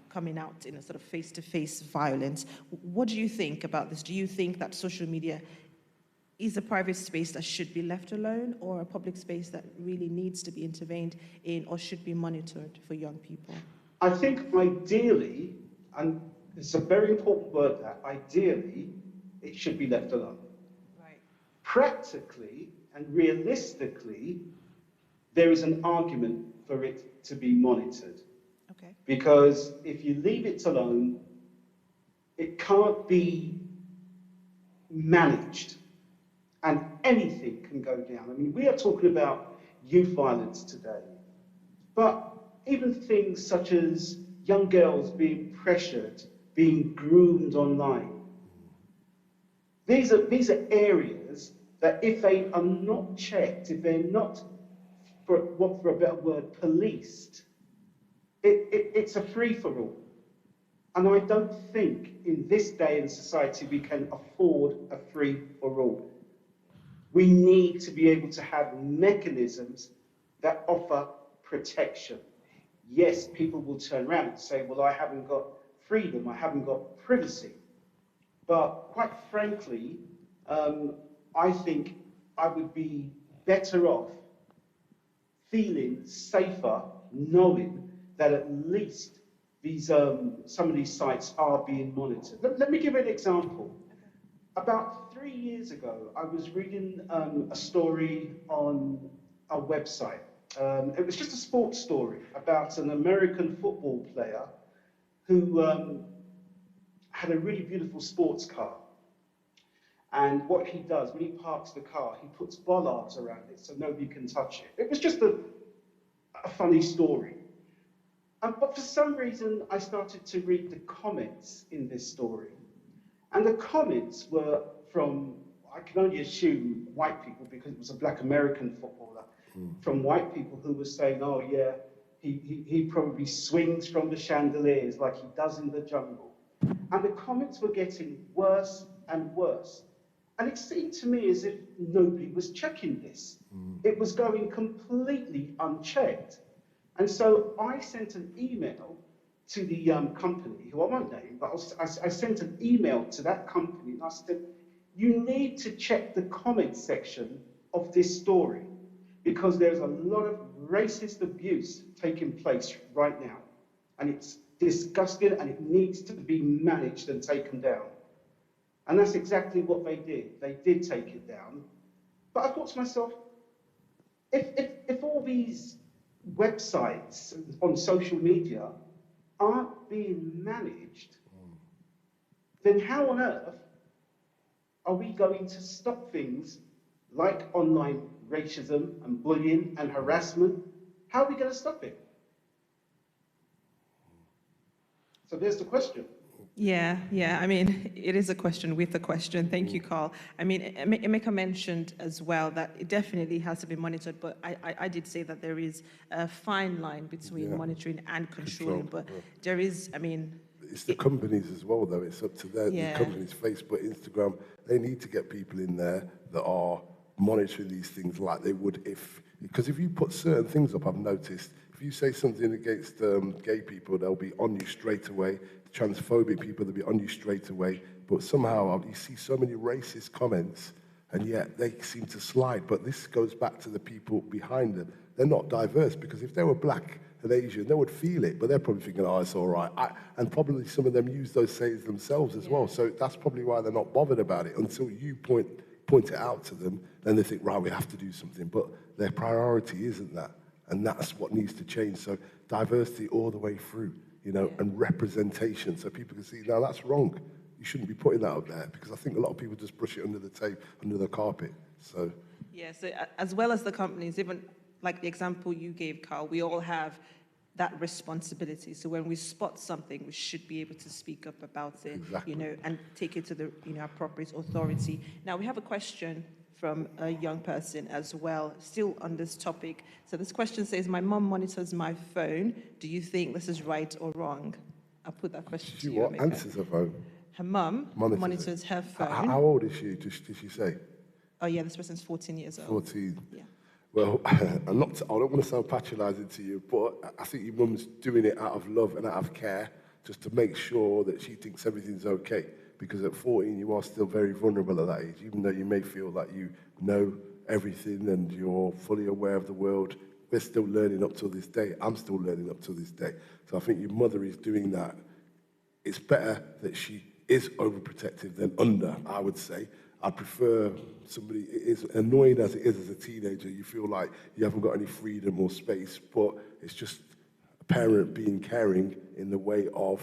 [SPEAKER 1] coming out in a sort of face-to-face violence. What do you think about this? Do you think that social media is a private space that should be left alone, or a public space that really needs to be intervened in or should be monitored for young people?
[SPEAKER 3] I think ideally, and it's a very important word, that ideally it should be left alone.
[SPEAKER 1] Right.
[SPEAKER 3] Practically and realistically, there is an argument for it to be monitored.
[SPEAKER 1] Okay.
[SPEAKER 3] Because if you leave it alone, it can't be managed and anything can go down. I mean, we are talking about youth violence today, but even things such as young girls being pressured, being groomed online. These are areas that if they are not checked, if they're not, for a better word, policed, it's a free-for-all. And I don't think in this day and society we can afford a free-for-all. We need to be able to have mechanisms that offer protection. Yes, people will turn around and say, well, I haven't got freedom, I haven't got privacy. But quite frankly, I think I would be better off feeling safer knowing that at least these, some of these sites are being monitored. Let me give you an example. About 3 years ago, I was reading a story on a website. It was just a sports story about an American football player who had a really beautiful sports car. And what he does, when he parks the car, he puts bollards around it so nobody can touch it. It was just a funny story. But for some reason, I started to read the comments in this story. And the comments were from, I can only assume, white people, because it was a black American footballer, from white people who were saying, oh yeah, he probably swings from the chandeliers like he does in the jungle. And the comments were getting worse and worse. And it seemed to me as if nobody was checking this. It was going completely unchecked. And so I sent an email to the company, who I won't name, but I sent an email to that company and I said, you need to check the comment section of this story because there's a lot of racist abuse taking place right now. And it's disgusting and it needs to be managed and taken down. And that's exactly what they did. They did take it down. But I thought to myself, if all these websites on social media aren't being managed, then how on earth are we going to stop things like online racism and bullying and harassment? How are we going to stop it? So there's the question.
[SPEAKER 1] Yeah. I mean, it is a question with a question. Thank you, Carl. I mean, Emeka mentioned as well that it definitely has to be monitored, but I did say that there is a fine line between monitoring and controlling, but there is, I mean...
[SPEAKER 4] It's the companies as well, though. It's up to the companies, Facebook, Instagram. They need to get people in there that are monitoring these things like they would because if you put certain things up, I've noticed, if you say something against gay people, they'll be on you straight away. Transphobic people, they'll be on you straight away. But somehow you see so many racist comments, and yet they seem to slide. But this goes back to the people behind them. They're not diverse, because if they were black and Asian, they would feel it, but they're probably thinking, oh, it's all right. And probably some of them use those sayings themselves as well. So that's probably why they're not bothered about it until you point it out to them. Then they think, right, we have to do something. But their priority isn't that. And that's what needs to change. So diversity all the way through, you know, and representation, so people can see, now that's wrong. You shouldn't be putting that up there, because I think a lot of people just brush it under the tape, under the carpet. So
[SPEAKER 1] yeah, so as well as the companies, even like the example you gave, Carl, we all have that responsibility. So when we spot something, we should be able to speak up about it, you know, and take it to the, you know, appropriate authority. Now we have a question from a young person as well, still on this topic. So this question says, my mom monitors my phone. Do you think this is right or wrong? I'll put that question to you.
[SPEAKER 4] What answers her phone?
[SPEAKER 1] Her mum monitors her phone.
[SPEAKER 4] How old is she? Did she say?
[SPEAKER 1] Oh yeah, this person's 14 years old.
[SPEAKER 4] 14.
[SPEAKER 1] Yeah.
[SPEAKER 4] Well, I don't want to sound patronising to you, but I think your mum's doing it out of love and out of care, just to make sure that she thinks everything's okay. Because at 14, you are still very vulnerable at that age, even though you may feel that you know everything and you're fully aware of the world. We're still learning up till this day. I'm still learning up till this day. So I think your mother is doing that. It's better that she is overprotective than under, I would say. I prefer somebody, as annoying as it is as a teenager, you feel like you haven't got any freedom or space, but it's just a parent being caring in the way of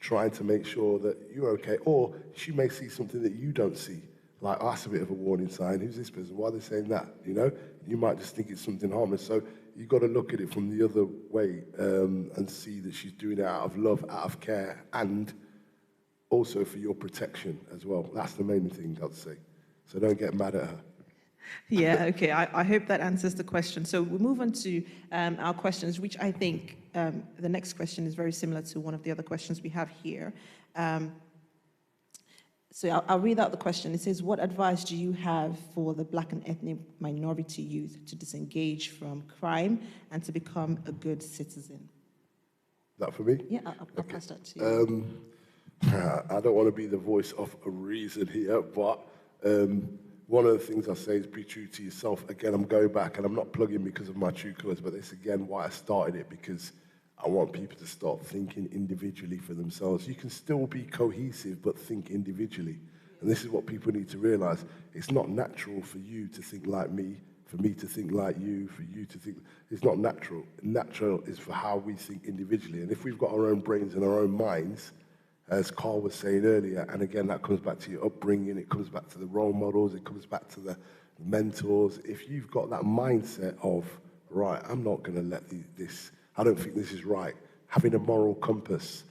[SPEAKER 4] trying to make sure that you're okay. Or she may see something that you don't see. Like, oh, that's a bit of a warning sign. Who's this person? Why are they saying that? You know? You might just think it's something harmless. So you've got to look at it from the other way and see that she's doing it out of love, out of care, and also for your protection as well. That's the main thing, I'd say. So don't get mad at her.
[SPEAKER 1] Yeah, okay. I hope that answers the question. So we'll move on to our questions, which I think the next question is very similar to one of the other questions we have here. So I'll read out the question. It says, what advice do you have for the Black and ethnic minority youth to disengage from crime and to become a good citizen?
[SPEAKER 4] Is that for me?
[SPEAKER 1] Yeah, I'll pass that to you.
[SPEAKER 4] I don't want to be the voice of a reason here, but one of the things I say is be true to yourself. Again, I'm going back, and I'm not plugging because of my true colours, but it's again why I started it, because I want people to start thinking individually for themselves. You can still be cohesive, but think individually. And this is what people need to realise. It's not natural for you to think like me, for me to think like you, for you to think. It's not natural. Natural is for how we think individually. And if we've got our own brains and our own minds, as Carl was saying earlier, and again, that comes back to your upbringing, it comes back to the role models, it comes back to the mentors. If you've got that mindset of, right, I'm not going to let this, I don't think this is right, having a moral compass,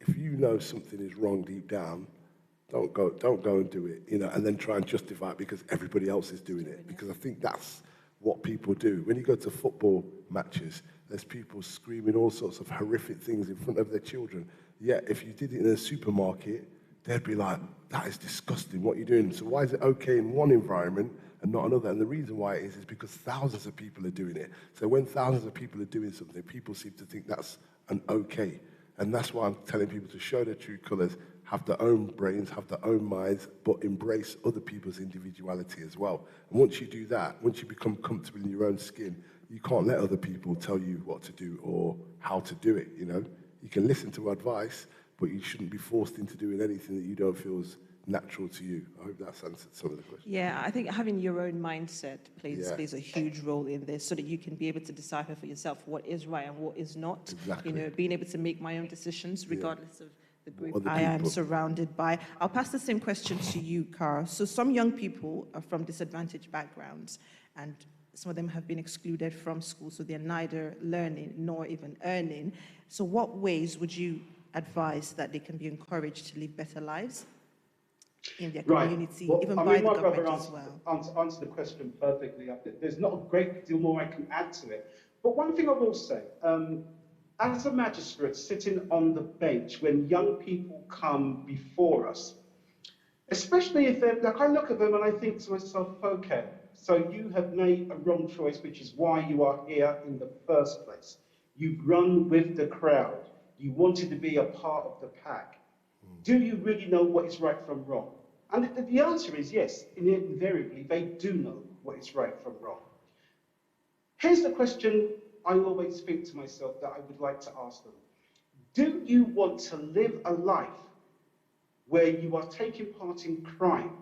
[SPEAKER 4] if you know something is wrong deep down, don't go and do it, and then try and justify it because everybody else is doing it. Because I think that's what people do. When you go to football matches, there's people screaming all sorts of horrific things in front of their children. Yet, if you did it in a supermarket, they'd be like, that is disgusting, what are you doing? So why is it okay in one environment and not another? And the reason why it is because thousands of people are doing it. So when thousands of people are doing something, people seem to think that's an okay. And that's why I'm telling people to show their true colours, have their own brains, have their own minds, but embrace other people's individuality as well. And once you do that, once you become comfortable in your own skin, you can't let other people tell you what to do or how to do it, You can listen to advice, but you shouldn't be forced into doing anything that you don't feel is natural to you. I hope that's answered some of the questions.
[SPEAKER 1] Yeah, I think having your own mindset plays a huge role in this, so that you can be able to decipher for yourself what is right and what is not.
[SPEAKER 4] Exactly.
[SPEAKER 1] Being able to make my own decisions regardless of the group
[SPEAKER 4] Other
[SPEAKER 1] I am
[SPEAKER 4] people.
[SPEAKER 1] surrounded by. I'll pass the same question to you, Cara. So some young people are from disadvantaged backgrounds, and some of them have been excluded from school, so they're neither learning nor even earning. So what ways would you advise that they can be encouraged to live better lives in their community,
[SPEAKER 3] well,
[SPEAKER 1] even
[SPEAKER 3] I
[SPEAKER 1] by
[SPEAKER 3] mean,
[SPEAKER 1] the
[SPEAKER 3] my brother
[SPEAKER 1] government as well?
[SPEAKER 3] answered the question perfectly. There's not a great deal more I can add to it. But one thing I will say, as a magistrate sitting on the bench when young people come before us, especially if they're, like, I look at them and I think to myself, okay, so you have made a wrong choice, which is why you are here in the first place. You've run with the crowd. You wanted to be a part of the pack. Do you really know what is right from wrong? And the answer is yes, invariably, they do know what is right from wrong. Here's the question I always think to myself that I would like to ask them. Do you want to live a life where you are taking part in crime,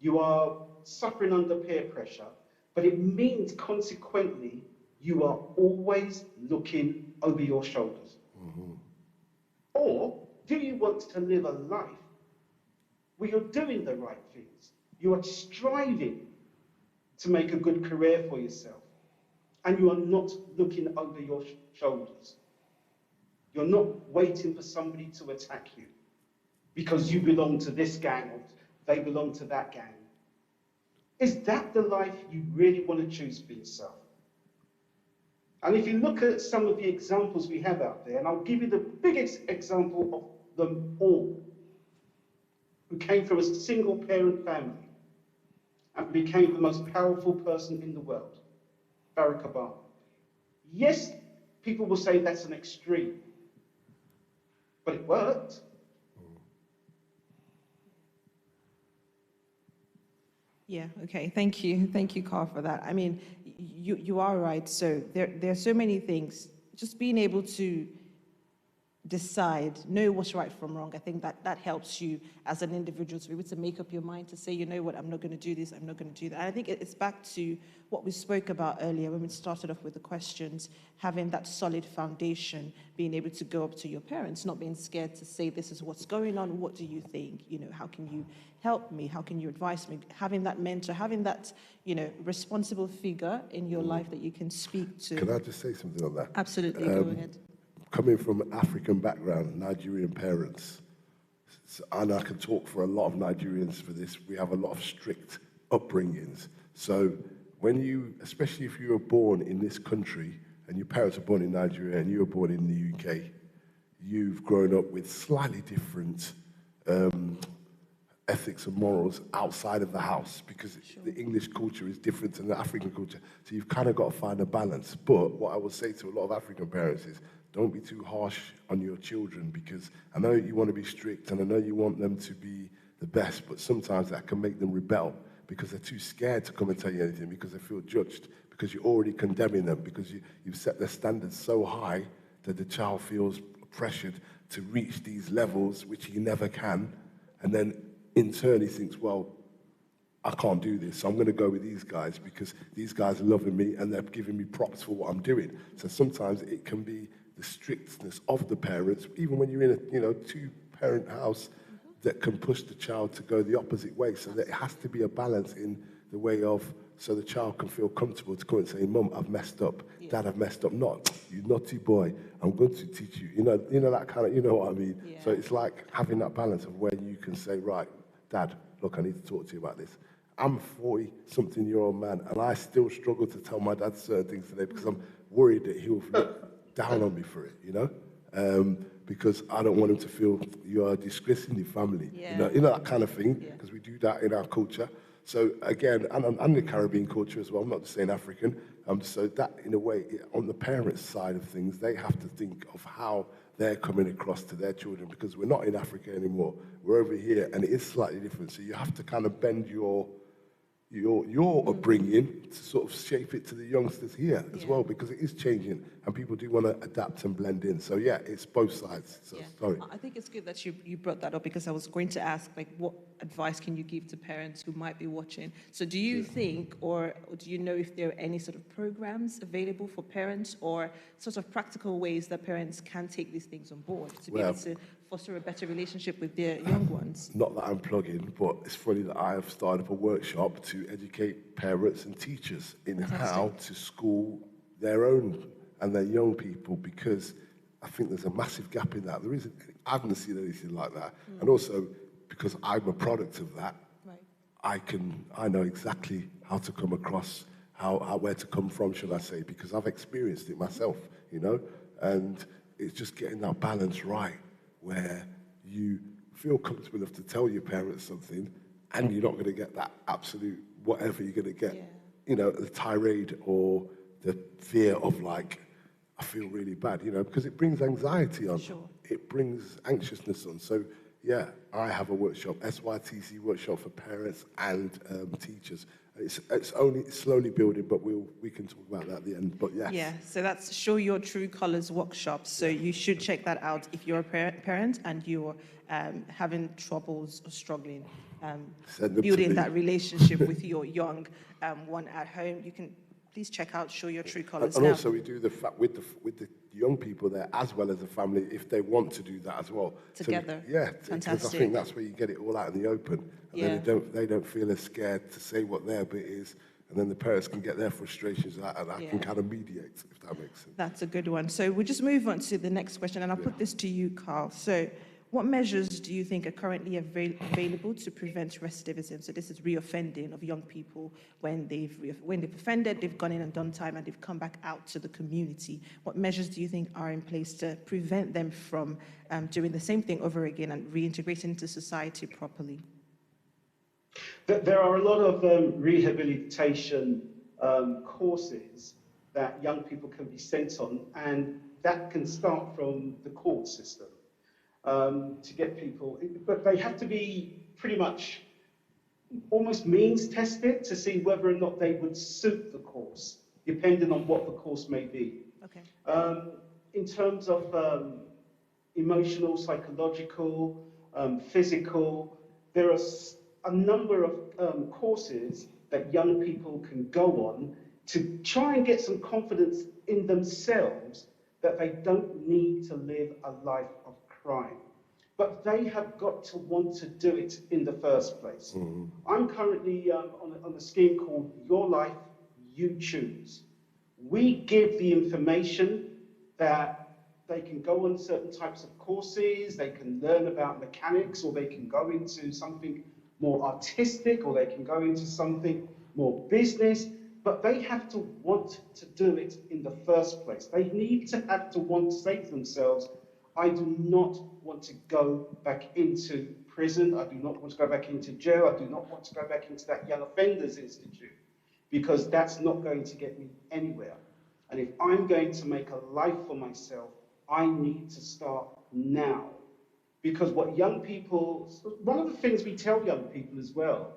[SPEAKER 3] you are suffering under peer pressure, but it means consequently you are always looking over your shoulders? Or do you want to live a life where you're doing the right things, you are striving to make a good career for yourself, and you are not looking over your shoulders? You're not waiting for somebody to attack you because you belong to this gang or they belong to that gang. Is that the life you really want to choose for yourself? And if you look at some of the examples we have out there, and I'll give you the biggest example of them all, who came from a single parent family and became the most powerful person in the world, Barack Obama. Yes, people will say that's an extreme, but it worked.
[SPEAKER 1] Yeah, okay, thank you. Thank you, Carl, for that. I mean, you are right. So there are so many things. Just being able to decide, know what's right from wrong, I think that helps you as an individual to be able to make up your mind to say, you know what, I'm not going to do this, I'm not going to do that. And I think it's back to what we spoke about earlier when we started off with the questions, having that solid foundation, being able to go up to your parents, not being scared to say, this is what's going on, what do you think? How can you help me? How can you advise me? Having that mentor, having that, responsible figure in your life that you can speak to.
[SPEAKER 4] Can I just say something on that?
[SPEAKER 1] Absolutely, go ahead.
[SPEAKER 4] Coming from an African background, Nigerian parents, and I can talk for a lot of Nigerians for this, we have a lot of strict upbringings. So when you, especially if you were born in this country and your parents were born in Nigeria and you were born in the UK, you've grown up with slightly different ethics and morals outside of the house, because the English culture is different than the African culture. So you've kind of got to find a balance. But what I would say to a lot of African parents is, don't be too harsh on your children, because I know you want to be strict and I know you want them to be the best, but sometimes that can make them rebel because they're too scared to come and tell you anything, because they feel judged, because you're already condemning them, because you've set their standards so high that the child feels pressured to reach these levels, which he never can. And then in turn he thinks, well, I can't do this, so I'm going to go with these guys because these guys are loving me and they're giving me props for what I'm doing. So sometimes it can be the strictness of the parents, even when you're in a two-parent house, that can push the child to go the opposite way. So there has to be a balance in the way of, so the child can feel comfortable to come and say, Mum, I've messed up. Dad, I've messed up. Not, you naughty boy, I'm going to teach you. You know that kind of, you know what I mean?
[SPEAKER 1] Yeah.
[SPEAKER 4] So it's like having that balance of where you can say, right, Dad, look, I need to talk to you about this. I'm a 40-something-year-old man, and I still struggle to tell my dad certain things today because I'm worried that he'll look down on me for it, because I don't want him to feel you are disgracing the family,
[SPEAKER 1] Yeah.
[SPEAKER 4] you know that kind of thing, because we do that in our culture. So again, and the Caribbean culture as well, I'm not just saying African, so that in a way, on the parents' side of things, they have to think of how they're coming across to their children, because we're not in Africa anymore, we're over here, and it is slightly different, so you have to kind of bend your upbringing to sort of shape it to the youngsters here as well, because it is changing and people do want to adapt and blend in. So yeah, it's both sides. So sorry.
[SPEAKER 1] I think it's good that you brought that up, because I was going to ask, like, what advice can you give to parents who might be watching? So do you think, or do you know if there are any sort of programs available for parents, or sort of practical ways that parents can take these things on board to be able to foster a better relationship with their young ones?
[SPEAKER 4] Not that I'm plugging, but it's funny that I have started up a workshop to educate parents and teachers in how to school their own and their young people, because I think there's a massive gap in that. I haven't seen anything like that. And also, because I'm a product of that, I know exactly how to come across, where to come from, should I say, because I've experienced it myself, and it's just getting that balance right, where you feel comfortable enough to tell your parents something, and you're not going to get that absolute whatever you're going to get, the tirade or the fear of, like, I feel really bad, because it brings anxiety on.
[SPEAKER 1] Sure.
[SPEAKER 4] It brings anxiousness on. So, yeah, I have a workshop, SYTC workshop for parents and teachers. It's only slowly building, but we can talk about that at the end. But yes.
[SPEAKER 1] Yeah, so that's Show Your True Colors workshop. So you should check that out if you're a parent and you're having troubles or struggling building that relationship with your young one at home. You can please check out Show Your True Colors.
[SPEAKER 4] And also we do with the young people there as well as the family, if they want to do that as well.
[SPEAKER 1] Together.
[SPEAKER 4] So,
[SPEAKER 1] Fantastic.
[SPEAKER 4] Because I think that's where you get it all out in the open. And then they don't feel as scared to say what their bit is. And then the parents can get their frustrations out, and I can kind of mediate, if that makes sense.
[SPEAKER 1] That's a good one. So we'll just move on to the next question, and I'll put this to you, Carl. So what measures do you think are currently available to prevent recidivism? So this is reoffending of young people when they've offended, they've gone in and done time, and they've come back out to the community. What measures do you think are in place to prevent them from doing the same thing over again and reintegrating into society properly?
[SPEAKER 3] There are a lot of rehabilitation courses that young people can be sent on, and that can start from the court system to get people, but they have to be pretty much almost means tested to see whether or not they would suit the course, depending on what the course may be.
[SPEAKER 1] Okay.
[SPEAKER 3] In terms of emotional, psychological, physical, there are a number of courses that young people can go on to try and get some confidence in themselves that they don't need to live a life of crime. But they have got to want to do it in the first place. Mm-hmm. I'm currently on a scheme called Your Life, You Choose. We give the information that they can go on certain types of courses, they can learn about mechanics, or they can go into something more artistic, or they can go into something more business, but they have to want to do it in the first place. They need to have to want to say to themselves, I do not want to go back into prison. I do not want to go back into jail. I do not want to go back into that Young Offenders Institute, because that's not going to get me anywhere. And if I'm going to make a life for myself, I need to start now. Because what young people, one of the things we tell young people as well,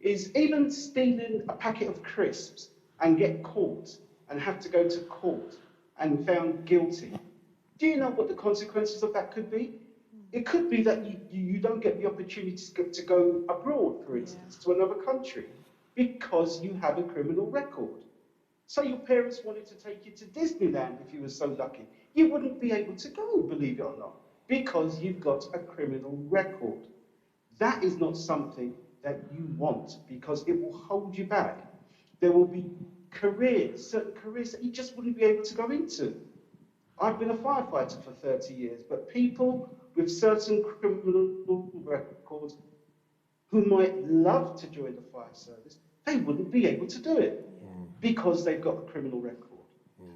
[SPEAKER 3] is even stealing a packet of crisps and get caught and have to go to court and found guilty. Do you know what the consequences of that could be? It could be that you don't get the opportunity to go abroad, for instance, to another country, because you have a criminal record. So your parents wanted to take you to Disneyland if you were so lucky. You wouldn't be able to go, believe it or not, because you've got a criminal record. That is not something that you want, because it will hold you back. There will be careers, certain careers that you just wouldn't be able to go into. I've been a firefighter for 30 years, but people with certain criminal records who might love to join the fire service, they wouldn't be able to do it because they've got a criminal record.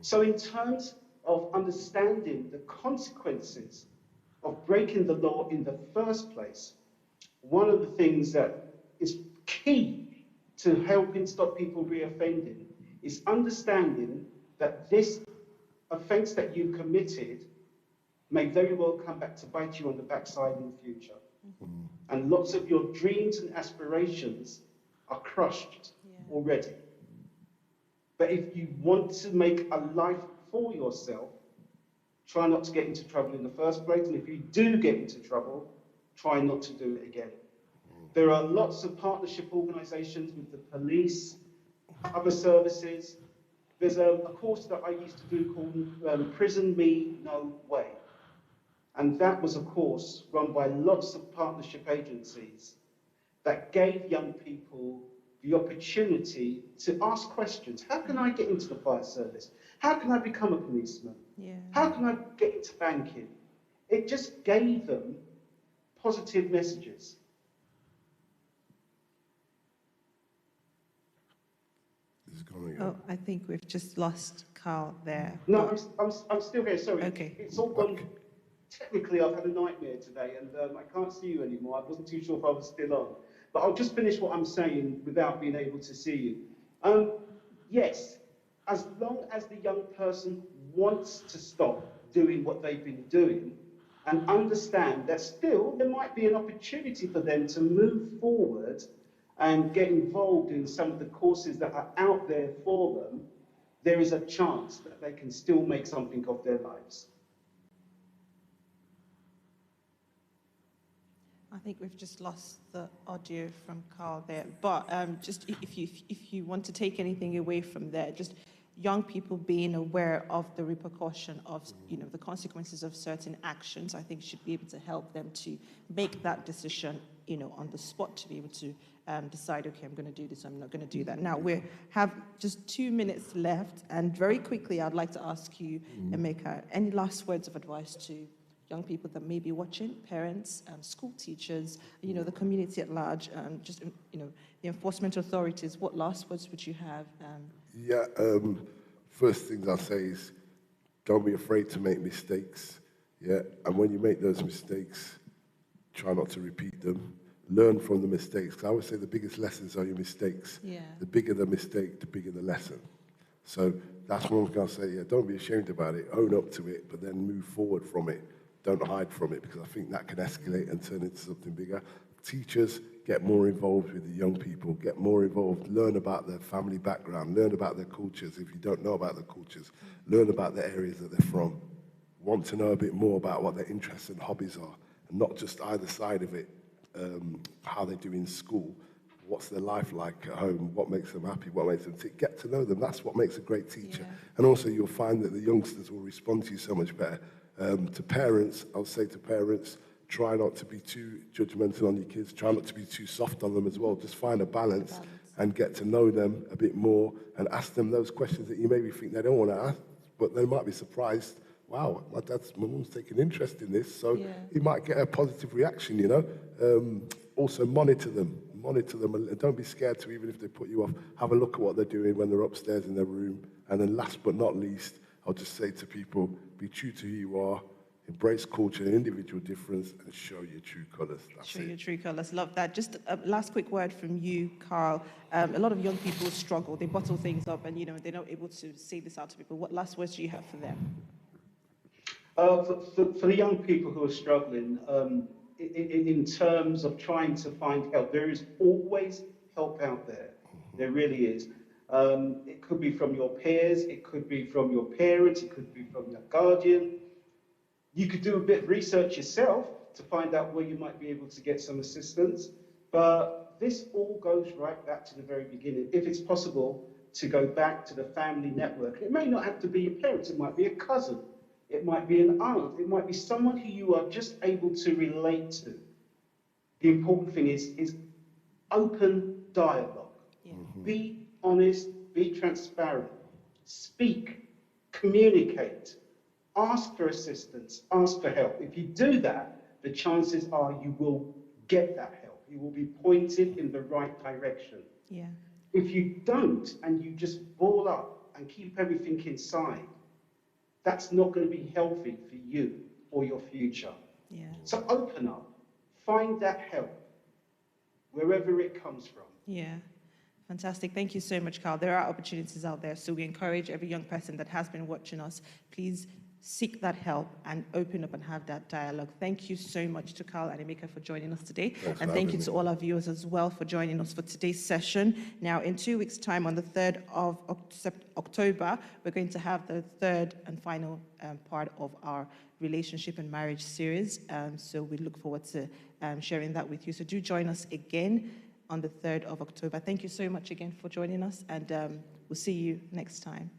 [SPEAKER 3] So in terms of understanding the consequences of breaking the law in the first place, one of the things that is key to helping stop people reoffending is understanding that this offence that you committed may very well come back to bite you on the backside in the future. And lots of your dreams and aspirations are crushed already. But if you want to make a life for yourself, try not to get into trouble in the first place. And if you do get into trouble, try not to do it again. There are lots of partnership organisations with the police, other services. There's a course that I used to do called Prison Me No Way. And that was a course run by lots of partnership agencies that gave young people the opportunity to ask questions. How can I get into the fire service? How can I become a policeman? How can I get into banking? It just gave them positive messages.
[SPEAKER 1] Oh, I think we've just lost Carl there.
[SPEAKER 3] No, I'm still here, sorry.
[SPEAKER 1] Okay.
[SPEAKER 3] It's all gone. Technically, I've had a nightmare today, and I can't see you anymore. I wasn't too sure if I was still on. But I'll just finish what I'm saying without being able to see you. Yes, as long as the young person wants to stop doing what they've been doing and understand that still there might be an opportunity for them to move forward and get involved in some of the courses that are out there for them, there is a chance that they can still make something of their lives.
[SPEAKER 1] I think we've just lost the audio from Carl there. But just if you want to take anything away from there, just young people being aware of the repercussion of, the consequences of certain actions, I think should be able to help them to make that decision, on the spot, to be able to decide, okay, I'm going to do this, I'm not going to do that. Now, we have just 2 minutes left, and very quickly, I'd like to ask you, Emeka, any last words of advice to young people that may be watching, parents, school teachers, the community at large, just, the enforcement authorities? What last words would you have?
[SPEAKER 4] First thing I'll say is don't be afraid to make mistakes, and when you make those mistakes, try not to repeat them. Learn from the mistakes. 'Cause I would say the biggest lessons are your mistakes. The bigger the mistake, the bigger the lesson. So that's what I'm going to say. Don't be ashamed about it. Own up to it, but then move forward from it. Don't hide from it, because I think that can escalate and turn into something bigger. Teachers, get more involved with the young people. Get more involved. Learn about their family background. Learn about their cultures. If you don't know about their cultures, learn about the areas that they're from. Want to know a bit more about what their interests and hobbies are, and not just either side of it. How they do in school, what's their life like at home, what makes them happy, what makes them tick. Get to know them. That's what makes a great teacher. And also you'll find that the youngsters will respond to you so much better. To parents, I'll say to parents, try not to be too judgmental on your kids. Try not to be too soft on them as well. Just find a balance and get to know them a bit more and ask them those questions that you maybe think they don't want to ask, but they might be surprised. Wow, my mum's taking interest in this, so you might get a positive reaction, Also monitor them and don't be scared to, even if they put you off, have a look at what they're doing when they're upstairs in their room. And then last but not least, I'll just say to people, be true to who you are, embrace culture and individual difference, and show your true colours. That's
[SPEAKER 1] Show
[SPEAKER 4] it.
[SPEAKER 1] your true colours. Love that. Just a last quick word from you, Carl. A lot of young people struggle. They bottle things up and, they're not able to say this out to people. What last words do you have for them?
[SPEAKER 3] For the young people who are struggling, in terms of trying to find help, there is always help out there. There really is. It could be from your peers, it could be from your parents, it could be from your guardian. You could do a bit of research yourself to find out where you might be able to get some assistance. But this all goes right back to the very beginning. If it's possible to go back to the family network, it may not have to be your parents, it might be a cousin. It might be an aunt. It might be someone who you are just able to relate to. The important thing is open dialogue.
[SPEAKER 1] Yeah.
[SPEAKER 3] Be honest, be transparent, speak, communicate, ask for assistance, ask for help. If you do that, the chances are you will get that help. You will be pointed in the right direction.
[SPEAKER 1] Yeah.
[SPEAKER 3] If you don't and you just ball up and keep everything inside, that's not going to be healthy for you or your future.
[SPEAKER 1] Yeah.
[SPEAKER 3] So open up, find that help, wherever it comes from.
[SPEAKER 1] Yeah. Fantastic. Thank you so much, Carl. There are opportunities out there, so we encourage every young person that has been watching us, please seek that help and open up and have that dialogue. Thank you so much to Carl and Emeka for joining us today.
[SPEAKER 4] Thanks
[SPEAKER 1] and
[SPEAKER 4] for
[SPEAKER 1] thank you
[SPEAKER 4] having
[SPEAKER 1] to
[SPEAKER 4] me.
[SPEAKER 1] all our viewers as well for joining us for today's session. Now, in 2 weeks' time, on the 3rd of October, we're going to have the third and final part of our relationship and marriage series. So we look forward to sharing that with you. So do join us again on the 3rd of October. Thank you so much again for joining us, and we'll see you next time.